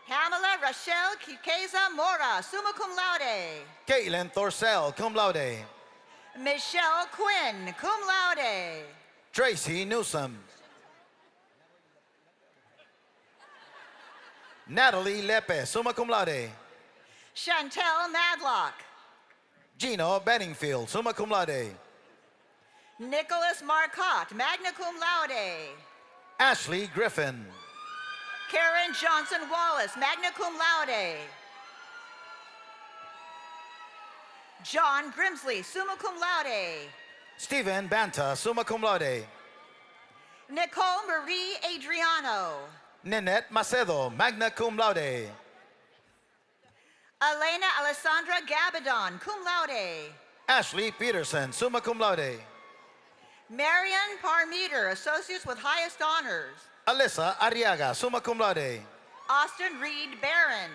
Pamela Rochelle Kikeza Mora, summa cum laude. Caitlin Thorcell, cum laude. Michelle Quinn, cum laude. Tracy Newsom. Natalie Lepe, summa cum laude. Chantel Madlock. Gino Benningfield, summa cum laude. Nicholas Marcotte, magna cum laude. Ashley Griffin. Karen Johnson Wallace, magna cum laude. John Grimsley, summa cum laude. Stephen Banta, summa cum laude. Nicole Marie Adriano. Ninette Macedo, magna cum laude. Elena Alessandra Gabadon, cum laude. Ashley Peterson, summa cum laude. Marion Parmeter, Associates with Highest Honors. Alyssa Arriaga, summa cum laude. Austin Reed Barron.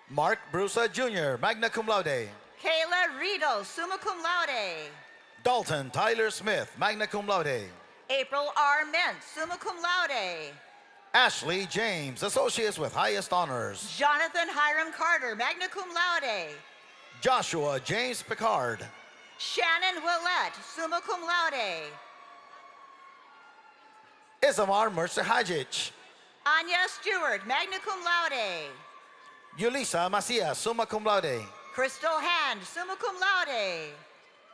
Mark Brusa Jr., magna cum laude. Kayla Riedel, summa cum laude. Dalton Tyler Smith, magna cum laude. April R. Mintz, summa cum laude. Ashley James, associates with highest honors. Jonathan Hiram Carter, magna cum laude. Joshua James Picard. Shannon Willett, summa cum laude. Isamar Mercer Hajic. Anya Stewart, magna cum laude. Yulisa Macias, summa cum laude. Crystal Hand, summa cum laude.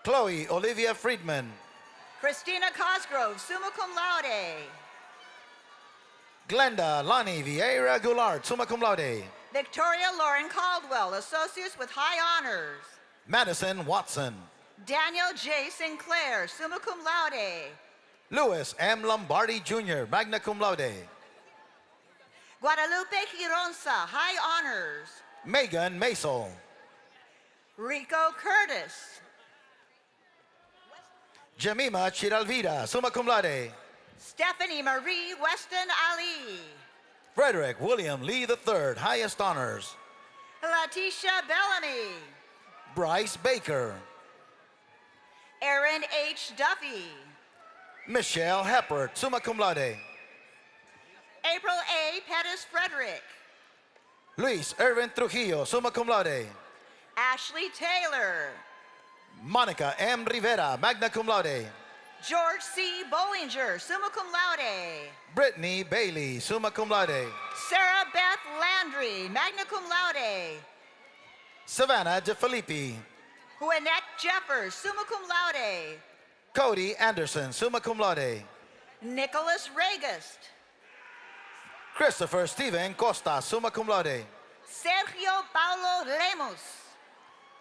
Chloe Olivia Friedman. Christina Cosgrove, summa cum laude. Glenda Lani Vieira Goulart, summa cum laude. Victoria Lauren Caldwell, associates with high honors. Madison Watson. Daniel J. Sinclair, summa cum laude. Louis M. Lombardi Jr., magna cum laude. Guadalupe Gironza, high honors. Megan Masel. Rico Curtis. Jemima Chiralvida, summa cum laude. Stephanie Marie Weston Ali. Frederick William Lee III, highest honors. Letitia Bellamy. Bryce Baker. Aaron H. Duffy. Michelle Heppert, summa cum laude. April A. Pettis Frederick. Luis Irvin Trujillo, summa cum laude. Ashley Taylor. Monica M. Rivera, magna cum laude. George C. Bollinger, summa cum laude. Brittany Bailey, summa cum laude. Sarah Beth Landry, magna cum laude. Savannah DeFilippi. Huannette Jeffers, summa cum laude. Cody Anderson, summa cum laude. Nicholas Regist. Christopher Steven Costa, summa cum laude. Sergio Paulo Lemos.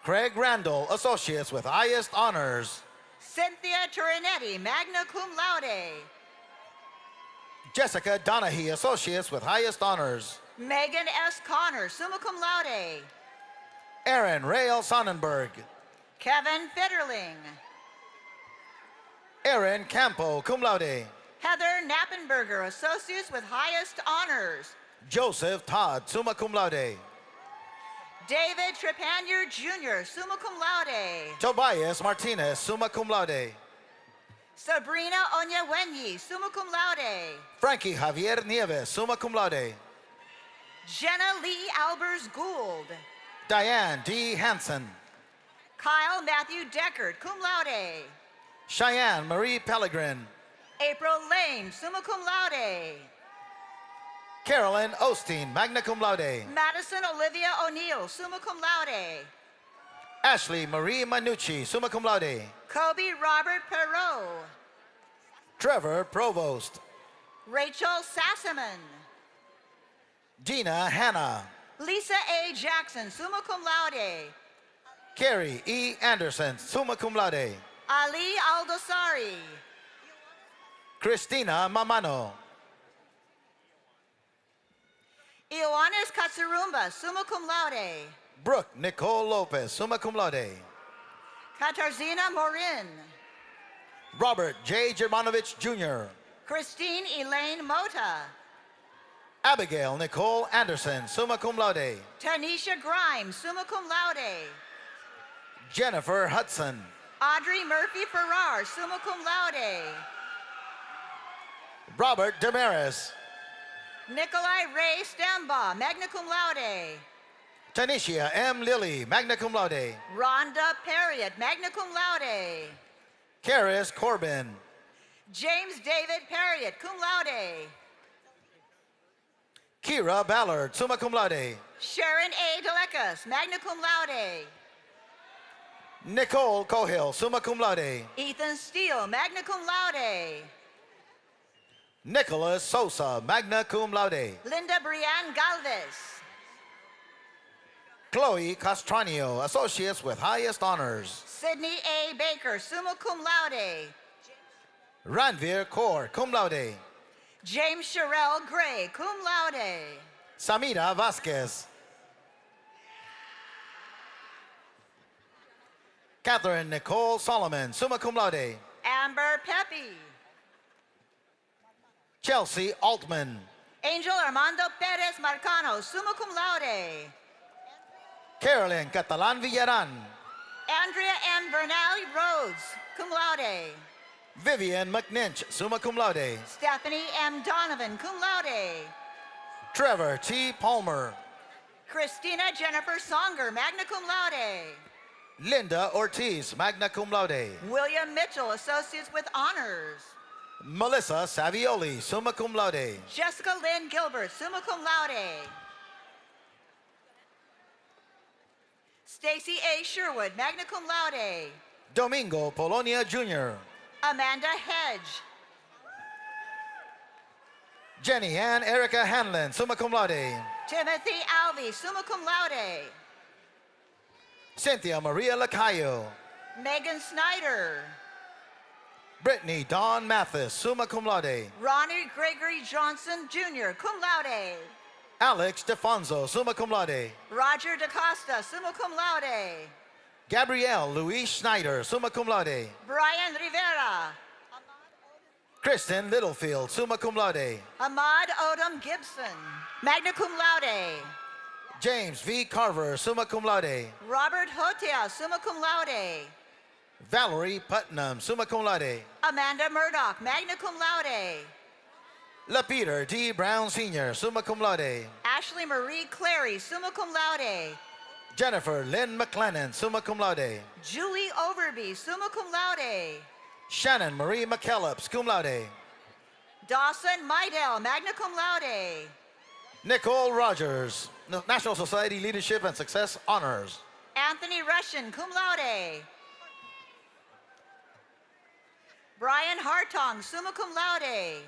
Craig Randall, associates with highest honors. Cynthia Turinetti, magna cum laude. Jessica Donahue, associates with highest honors. Megan S. Connor, summa cum laude. Aaron Rael Sonnenberg. Kevin Fitterling. Aaron Campo, cum laude. Heather Knappenberger, associates with highest honors. Joseph Todd, summa cum laude. David Trepanier Jr., summa cum laude. Tobias Martinez, summa cum laude. Sabrina Onyewenyi, summa cum laude. Frankie Javier Nieves, summa cum laude. Jenna Lee Albers Gould. Diane D. Hansen. Kyle Matthew Deckard, cum laude. Cheyenne Marie Pellegrin. April Lane, summa cum laude. Carolyn Osteen, magna cum laude. Madison Olivia O'Neill, summa cum laude. Ashley Marie Manucci, summa cum laude. Kobe Robert Perot. Trevor Provost. Rachel Sassaman. Gina Hanna. Lisa A. Jackson, summa cum laude. Carrie E. Anderson, summa cum laude. Ali Aldosari. Christina Mamano. Ioannis Katsarumba, summa cum laude. Brooke Nicole Lopez, summa cum laude. Katarzina Morin. Robert J. Germanovich Jr. Christine Elaine Mota. Abigail Nicole Anderson, summa cum laude. Tanisha Grimes, summa cum laude. Jennifer Hudson. Audrey Murphy Farrar, summa cum laude. Robert Damaris. Nikolai Ray Stembaugh, magna cum laude. Tanisha M. Lilly, magna cum laude. Rhonda Perriott, magna cum laude. Karis Corbin. James David Perriott, cum laude. Kira Ballard, summa cum laude. Sharon A. Delecas, magna cum laude. Nicole Cohill, summa cum laude. Ethan Steele, magna cum laude. Nicholas Sosa, magna cum laude. Linda Brianne Galvez. Chloe Castranio, associates with highest honors. Sydney A. Baker, summa cum laude. Ranveer Kaur, cum laude. James Sherelle Gray, cum laude. Samira Vasquez. Catherine Nicole Solomon, summa cum laude. Amber Pepe. Chelsea Altman. Angel Armando Perez Marcano, summa cum laude. Carolyn Catalan Villaran. Andrea M. Bernal Rhodes, cum laude. Vivian McNinch, summa cum laude. Stephanie M. Donovan, cum laude. Trevor T. Palmer. Christina Jennifer Songer, magna cum laude. Linda Ortiz, magna cum laude. William Mitchell, associates with honors. Melissa Savioli, summa cum laude. Jessica Lynn Gilbert, summa cum laude. Stacy A. Sherwood, magna cum laude. Domingo Polonia Jr. Amanda Hedge. Jenny Ann Erica Hanlon, summa cum laude. Timothy Alvey, summa cum laude. Cynthia Maria Lacayo. Megan Snyder. Brittany Dawn Mathis, summa cum laude. Ronnie Gregory Johnson Jr., cum laude. Alex DeFonso, summa cum laude. Roger DaCosta, summa cum laude. Gabrielle Louise Schneider, summa cum laude. Brian Rivera. Kristen Littlefield, summa cum laude. Ahmad Odom Gibson, magna cum laude. James V. Carver, summa cum laude. Robert Hotea, summa cum laude. Valerie Putnam, summa cum laude. Amanda Murdoch, magna cum laude. LaPeter D. Brown Sr., summa cum laude. Ashley Marie Clary, summa cum laude. Jennifer Lynn McLennan, summa cum laude. Julie Overby, summa cum laude. Shannon Marie McKellips, cum laude. Dawson Mydell, magna cum laude. Nicole Rogers, National Society Leadership and Success Honors. Anthony Russian, cum laude. Brian Hartong, summa cum laude.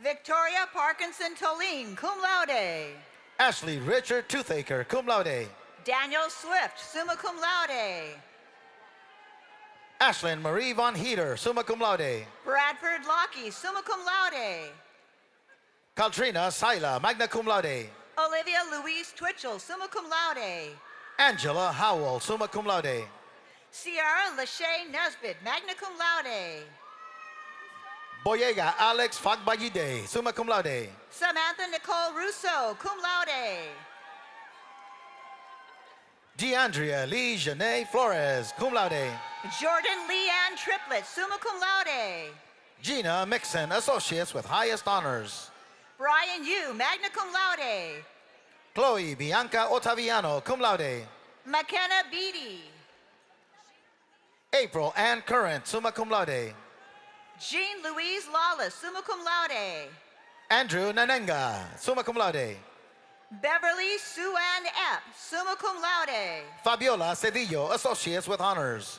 Victoria Parkinson Toline, cum laude. Ashley Richard Toothaker, cum laude. Daniel Swift, summa cum laude. Ashlyn Marie Von Heater, summa cum laude. Bradford Lockey, summa cum laude. Kaltrina Sila, magna cum laude. Olivia Louise Twitchell, summa cum laude. Angela Howell, summa cum laude. Sierra Lachey Nesbitt, magna cum laude. Boyega Alex Fagbagide, summa cum laude. Samantha Nicole Russo, cum laude. DeAndrea Lee Janae Flores, cum laude. Jordan Leanne Triplett, summa cum laude. Gina Mixon, Associates with Highest Honors. Brian Yu, magna cum laude. Chloe Bianca Ottaviano, cum laude. McKenna Beatty. April Ann Current, summa cum laude. Jean Louise Lawless, summa cum laude. Andrew Nanenga, summa cum laude. Beverly Sue Ann Epp, summa cum laude. Fabiola Cedillo, Associates with Honors.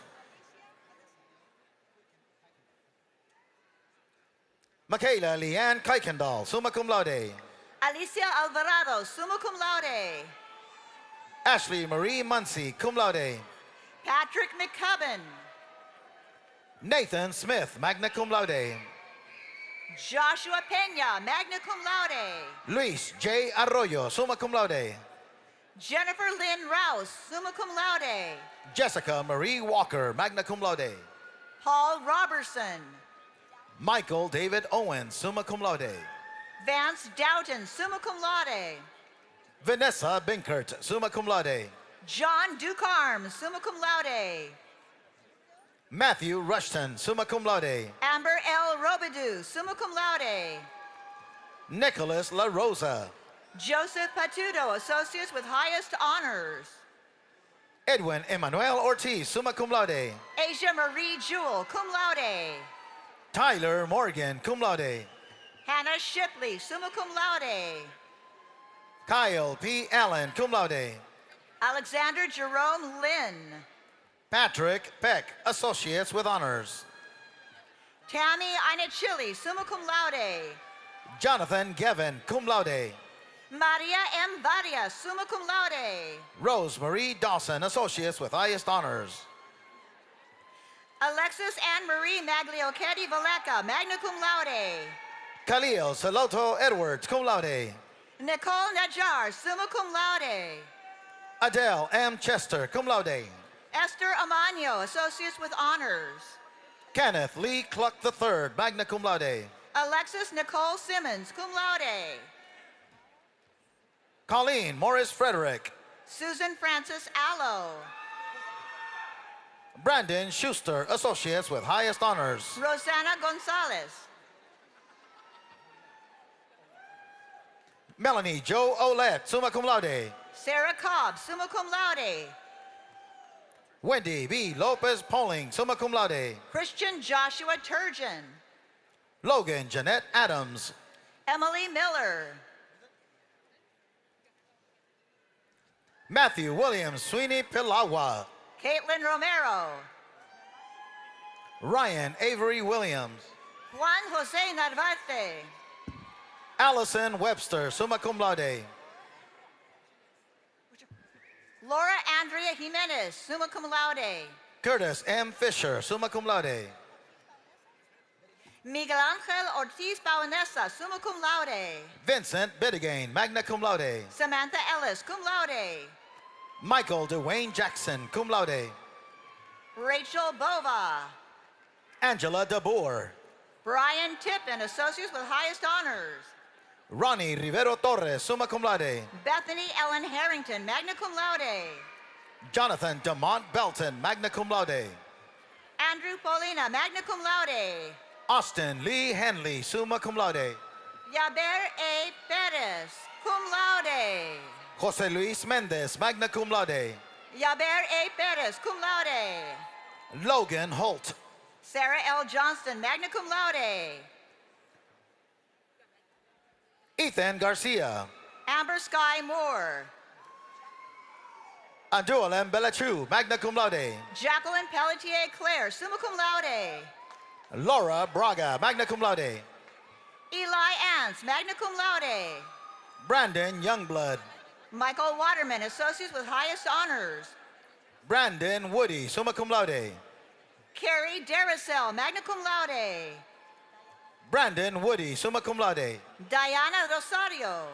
Michaela Leanne Kuykendall, summa cum laude. Alicia Alvarado, summa cum laude. Ashley Marie Muncie, cum laude. Patrick McCubbin. Nathan Smith, magna cum laude. Joshua Pena, magna cum laude. Luis J. Arroyo, summa cum laude. Jennifer Lynn Rouse, summa cum laude. Jessica Marie Walker, magna cum laude. Paul Robertson. Michael David Owens, summa cum laude. Vance Doughton, summa cum laude. Vanessa Binkert, summa cum laude. John Ducarme, summa cum laude. Matthew Rushton, summa cum laude. Amber L. Robidoux, summa cum laude. Nicholas La Rosa. Joseph Patudo, Associates with Highest Honors. Edwin Emmanuel Ortiz, summa cum laude. Asia Marie Jewell, cum laude. Tyler Morgan, cum laude. Hannah Shipley, summa cum laude. Kyle P. Allen, cum laude. Alexander Jerome Lynn. Patrick Peck, Associates with Honors. Tammy Inachili, summa cum laude. Jonathan Gavin, cum laude. Maria M. Varias, summa cum laude. Rose Marie Dawson, Associates with Highest Honors. Alexis Anne Marie Magliochetti Valeca, magna cum laude. Khalil Saloto Edwards, cum laude. Nicole Najar, summa cum laude. Adele M. Chester, cum laude. Esther Amano, Associates with Honors. Kenneth Lee Cluck III, magna cum laude. Alexis Nicole Simmons, cum laude. Colleen Morris Frederick. Susan Francis Allo. Brandon Schuster, Associates with highest honors. Rosanna Gonzalez. Melanie Jo Olette, summa cum laude. Sarah Cobb, summa cum laude. Wendy B. Lopez Poling, summa cum laude. Christian Joshua Turgeon. Logan Jeanette Adams. Emily Miller. Matthew Williams Sweeney Pilawa. Caitlin Romero. Ryan Avery Williams. Juan Jose Narvarte. Allison Webster, summa cum laude. Laura Andrea Jimenez, summa cum laude. Curtis M. Fisher, summa cum laude. Miguel Angel Ortiz Baunesa, summa cum laude. Vincent Bidigain, magna cum laude. Samantha Ellis, cum laude. Michael Dwayne Jackson, cum laude. Rachel Bova. Angela DeBoer. Brian Tippin, Associates with highest honors. Ronnie Rivero Torres, summa cum laude. Bethany Ellen Harrington, magna cum laude. Jonathan DeMont Belton, magna cum laude. Andrew Paulina, magna cum laude. Austin Lee Henley, summa cum laude. Yaber A. Perez, cum laude. Jose Luis Mendez, magna cum laude. Yaber A. Perez, cum laude. Logan Holt. Sarah L. Johnston, magna cum laude. Ethan Garcia. Amber Sky Moore. Andualem Belachu, magna cum laude. Jacqueline Pelletier Claire, summa cum laude. Laura Braga, magna cum laude. Eli Ants, magna cum laude. Brandon Youngblood. Michael Waterman, Associates with highest honors. Brandon Woody, summa cum laude. Carrie Daracel, magna cum laude. Brandon Woody, summa cum laude. Diana Rosario.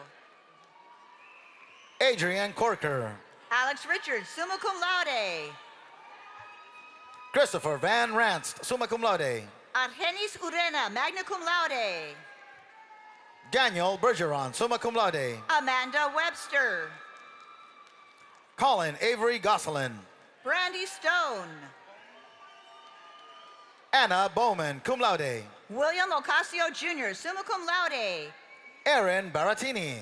Adrian Corker. Alex Richards, summa cum laude. Christopher Van Ranst, summa cum laude. Argenis Urena, magna cum laude. Daniel Bergeron, summa cum laude. Amanda Webster. Colin Avery Gosselin. Brandy Stone. Anna Bowman, cum laude. William Ocasio Jr., summa cum laude. Aaron Baratini.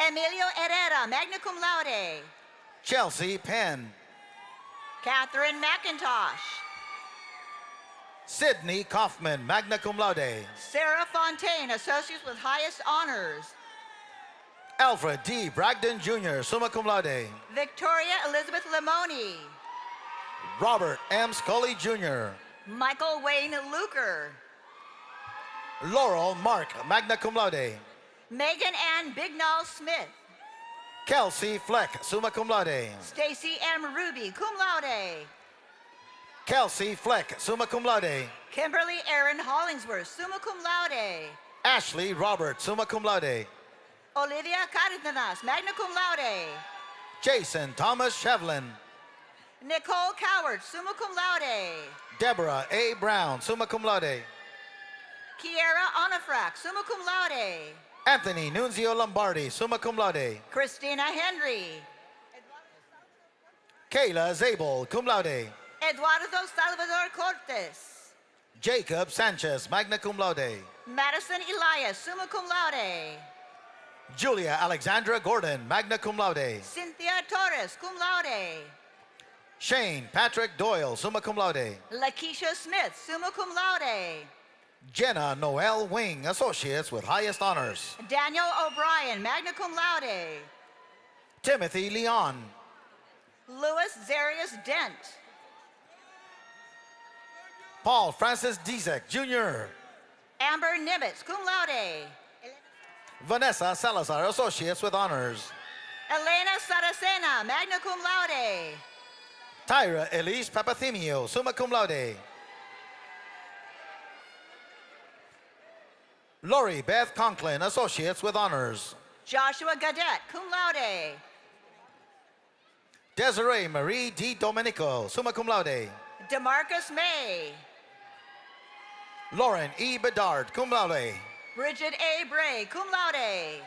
Emilio Herrera, magna cum laude. Chelsea Penn. Catherine McIntosh. Sydney Kaufman, magna cum laude. Sarah Fontaine, Associates with highest honors. Alfred D. Bragdon Jr., summa cum laude. Victoria Elizabeth Limoni. Robert M. Scully Jr. Michael Wayne Luker. Laurel Mark, magna cum laude. Megan Ann Bignall Smith. Kelsey Fleck, summa cum laude. Stacy M. Ruby, cum laude. Kelsey Fleck, summa cum laude. Kimberly Aaron Hollingsworth, summa cum laude. Ashley Robert, summa cum laude. Olivia Cardenas, magna cum laude. Jason Thomas Shevlin. Nicole Coward, summa cum laude. Deborah A. Brown, summa cum laude. Kiera Onifrak, summa cum laude. Anthony Nunzio Lombardi, summa cum laude. Christina Henry. Kayla Zabel, cum laude. Eduardo Salvador Cortes. Jacob Sanchez, magna cum laude. Madison Elias, summa cum laude. Julia Alexandra Gordon, magna cum laude. Cynthia Torres, cum laude. Shane Patrick Doyle, summa cum laude. Lakeisha Smith, summa cum laude. Jenna Noel Wing, Associates with highest honors. Daniel O'Brien, magna cum laude. Timothy Leon. Louis Zarius Dent. Paul Francis Dizek, Jr. Amber Nimitz, cum laude. Vanessa Salazar, Associates with honors. Elena Saracena, magna cum laude. Tyra Elise Papathemio, summa cum laude. Lori Beth Conklin, Associates with honors. Joshua Gadet, cum laude. Desiree Marie D. Domenico, summa cum laude. DeMarcus May. Lauren E. Bedard, cum laude. Bridget A. Bray, cum laude.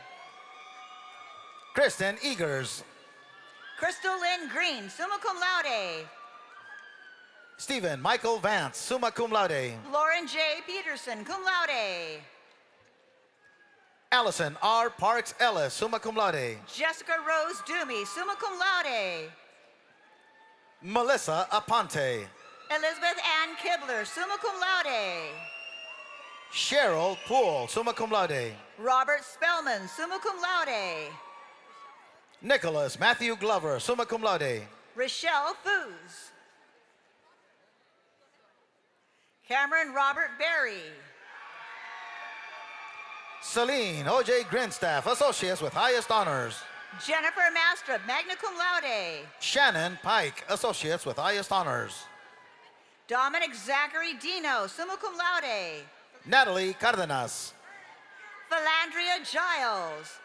Kristen Eagers. Crystal Lynn Green, summa cum laude. Stephen Michael Vance, summa cum laude. Lauren J. Peterson, cum laude. Allison R. Parks Ellis, summa cum laude. Jessica Rose Doomy, summa cum laude. Melissa Aponte. Elizabeth Ann Kibler, summa cum laude. Cheryl Poole, summa cum laude. Robert Spellman, summa cum laude. Nicholas Matthew Glover, summa cum laude. Rochelle Foos. Cameron Robert Berry. Celine O.J. Grinstaff, Associates with highest honors. Jennifer Mastrop, magna cum laude. Shannon Pike, Associates with highest honors. Dominic Zachary Dino, summa cum laude. Natalie Cardenas. Philandria Giles.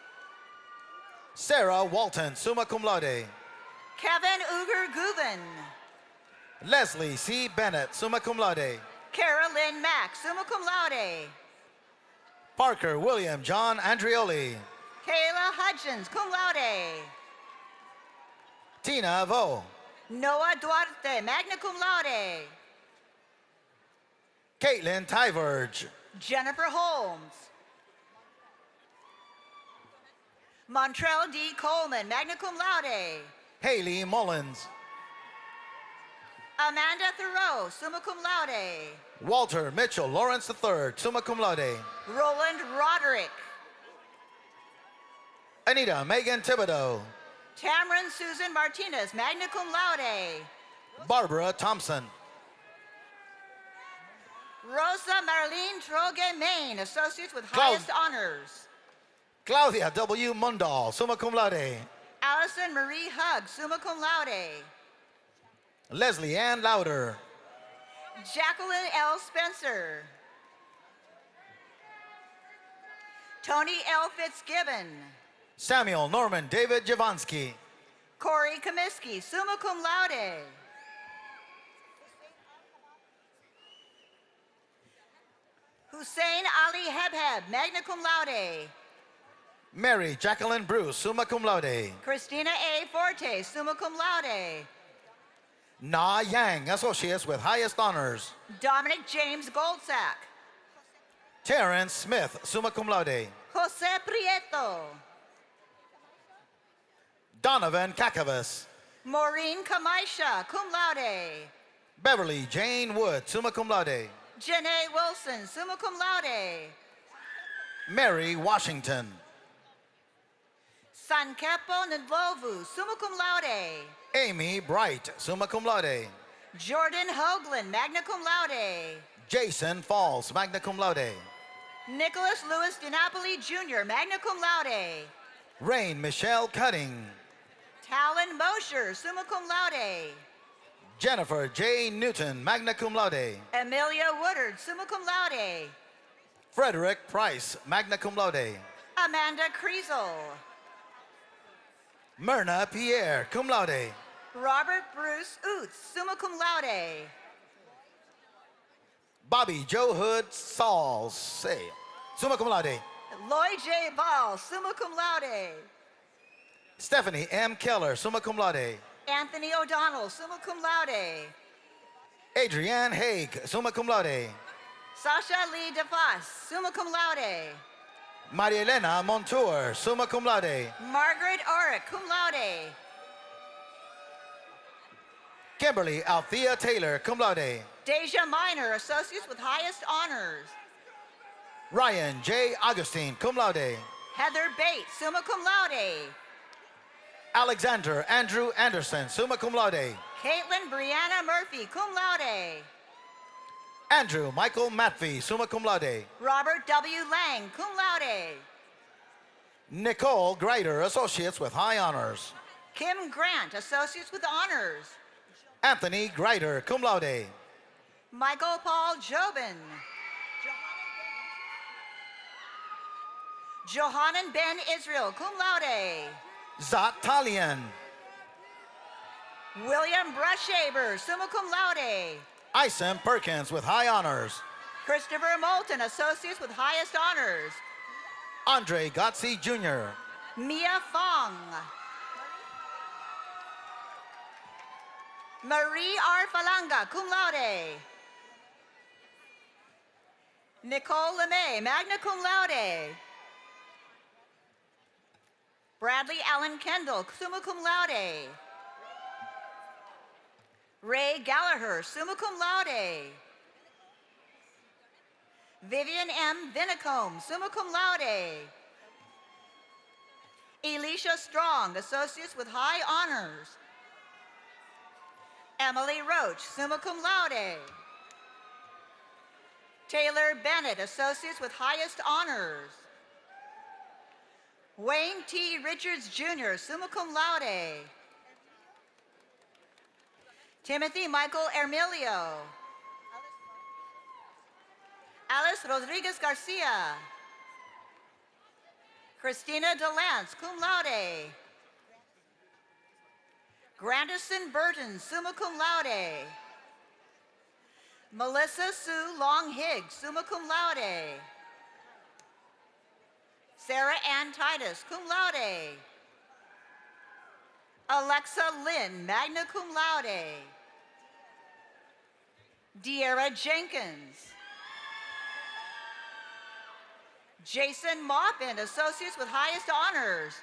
Sarah Walton, summa cum laude. Kevin Uger Guven. Leslie C. Bennett, summa cum laude. Carolyn Mack, summa cum laude. Parker William John Andrioli. Kayla Hudgens, cum laude. Tina Vo. Noah Duarte, magna cum laude. Caitlin Tyverge. Jennifer Holmes. Montrell D. Coleman, magna cum laude. Haley Mullins. Amanda Thoreau, summa cum laude. Walter Mitchell Lawrence III, summa cum laude. Roland Roderick. Anita Megan Thibodeau. Tamron Susan Martinez, magna cum laude. Barbara Thompson. Rosa Marlene Troge Main, Associates with highest honors. Claudia W. Mundal, summa cum laude. Allison Marie Hugg, summa cum laude. Leslie Ann Lauder. Jacqueline L. Spencer. Tony L. Fitzgibbon. Samuel Norman David Javanski. Corey Comiskey, summa cum laude. Hussein Ali Hebheb, magna cum laude. Mary Jacqueline Bruce, summa cum laude. Christina A. Forte, summa cum laude. Na Yang, Associates with highest honors. Dominic James Goldsack. Terrence Smith, summa cum laude. Jose Prieto. Donovan Kakavas. Maureen Kamaisha, cum laude. Beverly Jane Wood, summa cum laude. Janae Wilson, summa cum laude. Mary Washington. Sankepo Ndlovu, summa cum laude. Amy Bright, summa cum laude. Jordan Hoagland, magna cum laude. Jason Falls, magna cum laude. Nicholas Louis DiNapoli Jr., magna cum laude. Rain Michelle Cutting. Talon Mosher, summa cum laude. Jennifer J. Newton, magna cum laude. Amelia Woodard, summa cum laude. Frederick Price, magna cum laude. Amanda Kriesel. Myrna Pierre, cum laude. Robert Bruce Oots, summa cum laude. Bobby Joe Hood Sauls, say, summa cum laude. Lloyd J. Ball, summa cum laude. Stephanie M. Keller, summa cum laude. Anthony O'Donnell, summa cum laude. Adrienne Haig, summa cum laude. Sasha Lee DeFoss, summa cum laude. Maria Elena Montour, summa cum laude. Margaret Orick, cum laude. Kimberly Althea Taylor, cum laude. Deja Minor, Associates with highest honors. Ryan J. Augustine, cum laude. Heather Bates, summa cum laude. Alexander Andrew Anderson, summa cum laude. Caitlin Brianna Murphy, cum laude. Andrew Michael Matfee, summa cum laude. Robert W. Lang, cum laude. Nicole Greider, Associates with high honors. Kim Grant, Associates with honors. Anthony Greider, cum laude. Michael Paul Jobin. Johanan Ben Israel, cum laude. Zat Talian. William Brushaber, summa cum laude. Ison Perkins with high honors. Christopher Moulton, Associates with highest honors. Andre Gotzi Jr. Mia Fong. Marie R. Falanga, cum laude. Nicole LeMay, magna cum laude. Bradley Allen Kendall, summa cum laude. Ray Gallagher, summa cum laude. Vivian M. Vinicombe, summa cum laude. Elisha Strong, associates with high honors. Emily Roach, summa cum laude. Taylor Bennett, associates with highest honors. Wayne T. Richards Jr., summa cum laude. Timothy Michael Ermilio. Alice Rodriguez Garcia. Christina DeLance, cum laude. Grandison Burton, summa cum laude. Melissa Sue Long Higgs, summa cum laude. Sarah Ann Titus, cum laude. Alexa Lynn, magna cum laude. De'Ara Jenkins. Jason Maupin, associates with highest honors.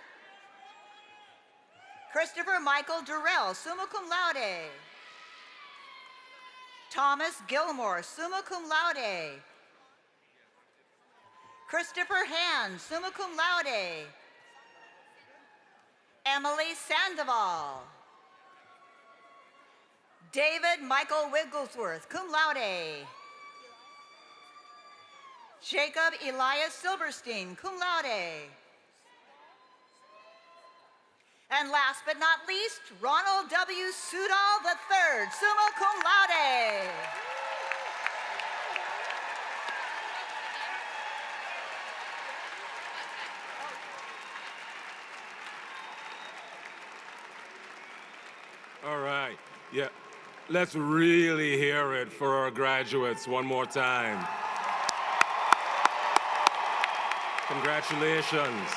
Christopher Michael Durrell, summa cum laude. Thomas Gilmore, summa cum laude. Christopher Hand, summa cum laude. Emily Sandoval. David Michael Wigglesworth, cum laude. Jacob Elias Silverstein, cum laude. And last but not least, Ronald W. Sudol III, summa cum laude. All right, yeah. Let's really hear it for our graduates one more time. Congratulations.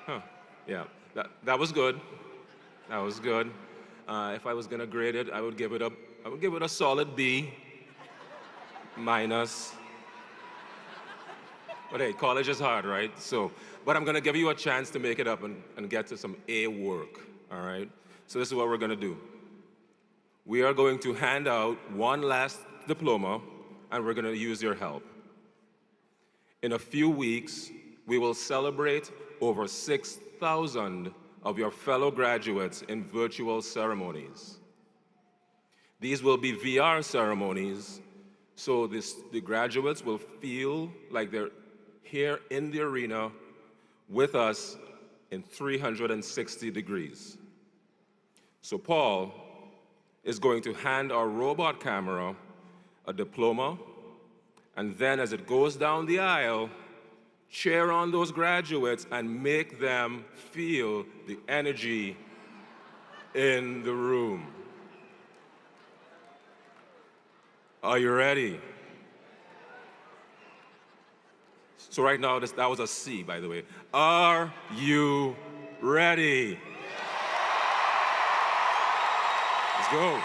Huh, yeah, that was good. That was good. If I was gonna grade it, I would give it a solid B minus. But hey, college is hard, right? But I'm gonna give you a chance to make it up and get to some A work, all right? So this is what we're gonna do. We are going to hand out one last diploma, and we're gonna use your help. In a few weeks, we will celebrate over 6,000 of your fellow graduates in virtual ceremonies. These will be VR ceremonies, so the graduates will feel like they're here in the arena with us in 360 degrees. So Paul is going to hand our robot camera a diploma, and then as it goes down the aisle, cheer on those graduates and make them feel the energy in the room. Are you ready? So right now, that was a C, by the way. Are you ready? Let's go.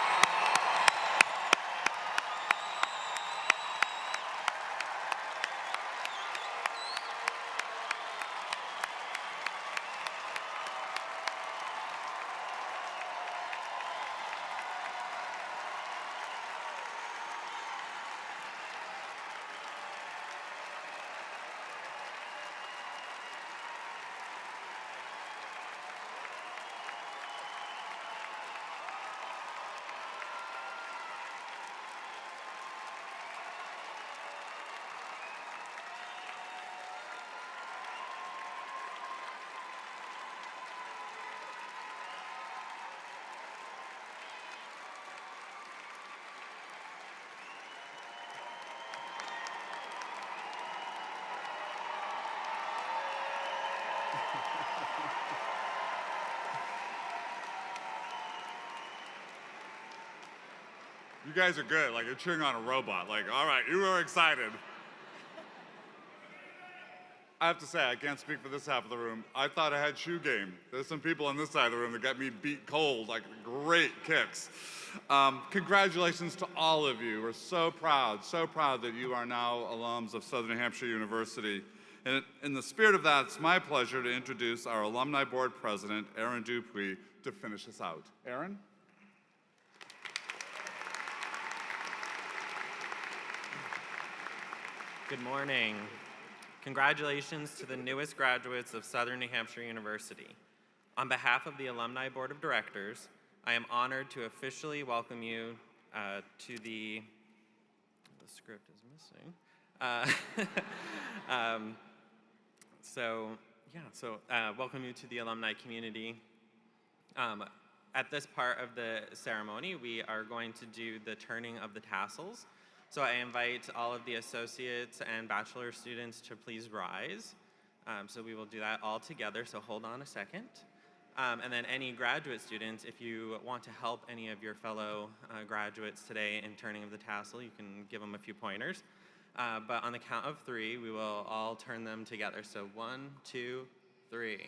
You guys are good. Like, you're cheering on a robot. Like, all right, you were excited. I have to say, I can't speak for this half of the room. I thought I had shoe game. There's some people on this side of the room that got me beat cold, like great kicks. Congratulations to all of you. We're so proud that you are now alums of Southern New Hampshire University. And in the spirit of that, it's my pleasure to introduce our Alumni Board President, Aaron Dupuy, to finish us out. Aaron? Good morning. Congratulations to the newest graduates of Southern New Hampshire University. On behalf of the Alumni Board of Directors, I am honored to officially welcome you to the script is missing. Welcome you to the alumni community. At this part of the ceremony, we are going to do the turning of the tassels. So I invite all of the associates and bachelor students to please rise. So we will do that all together, so hold on a second. And then any graduate students, if you want to help any of your fellow graduates today in turning of the tassel, you can give them a few pointers. But on the count of 3, we will all turn them together. So 1, 2, 3.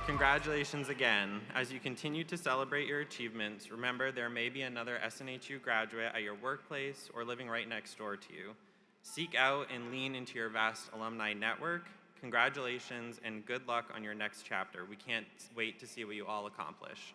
Congratulations again. As you continue to celebrate your achievements, remember there may be another SNHU graduate at your workplace or living right next door to you. Seek out and lean into your vast alumni network. Congratulations and good luck on your next chapter. We can't wait to see what you all accomplish.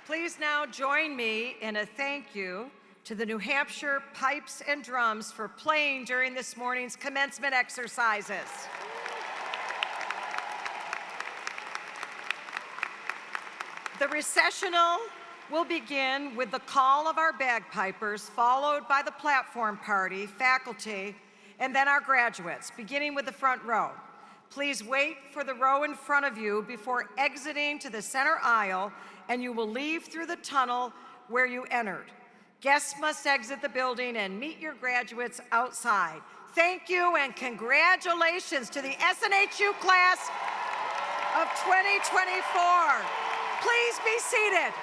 Please now join me in a thank you to the New Hampshire Pipes and Drums for playing during this morning's commencement exercises. The recessional will begin with the call of our bagpipers, followed by the platform party, faculty, and then our graduates, beginning with the front row. Please wait for the row in front of you before exiting to the center aisle, and you will leave through the tunnel where you entered. Guests must exit the building and meet your graduates outside. Thank you and congratulations to the SNHU class of 2024. Please be seated.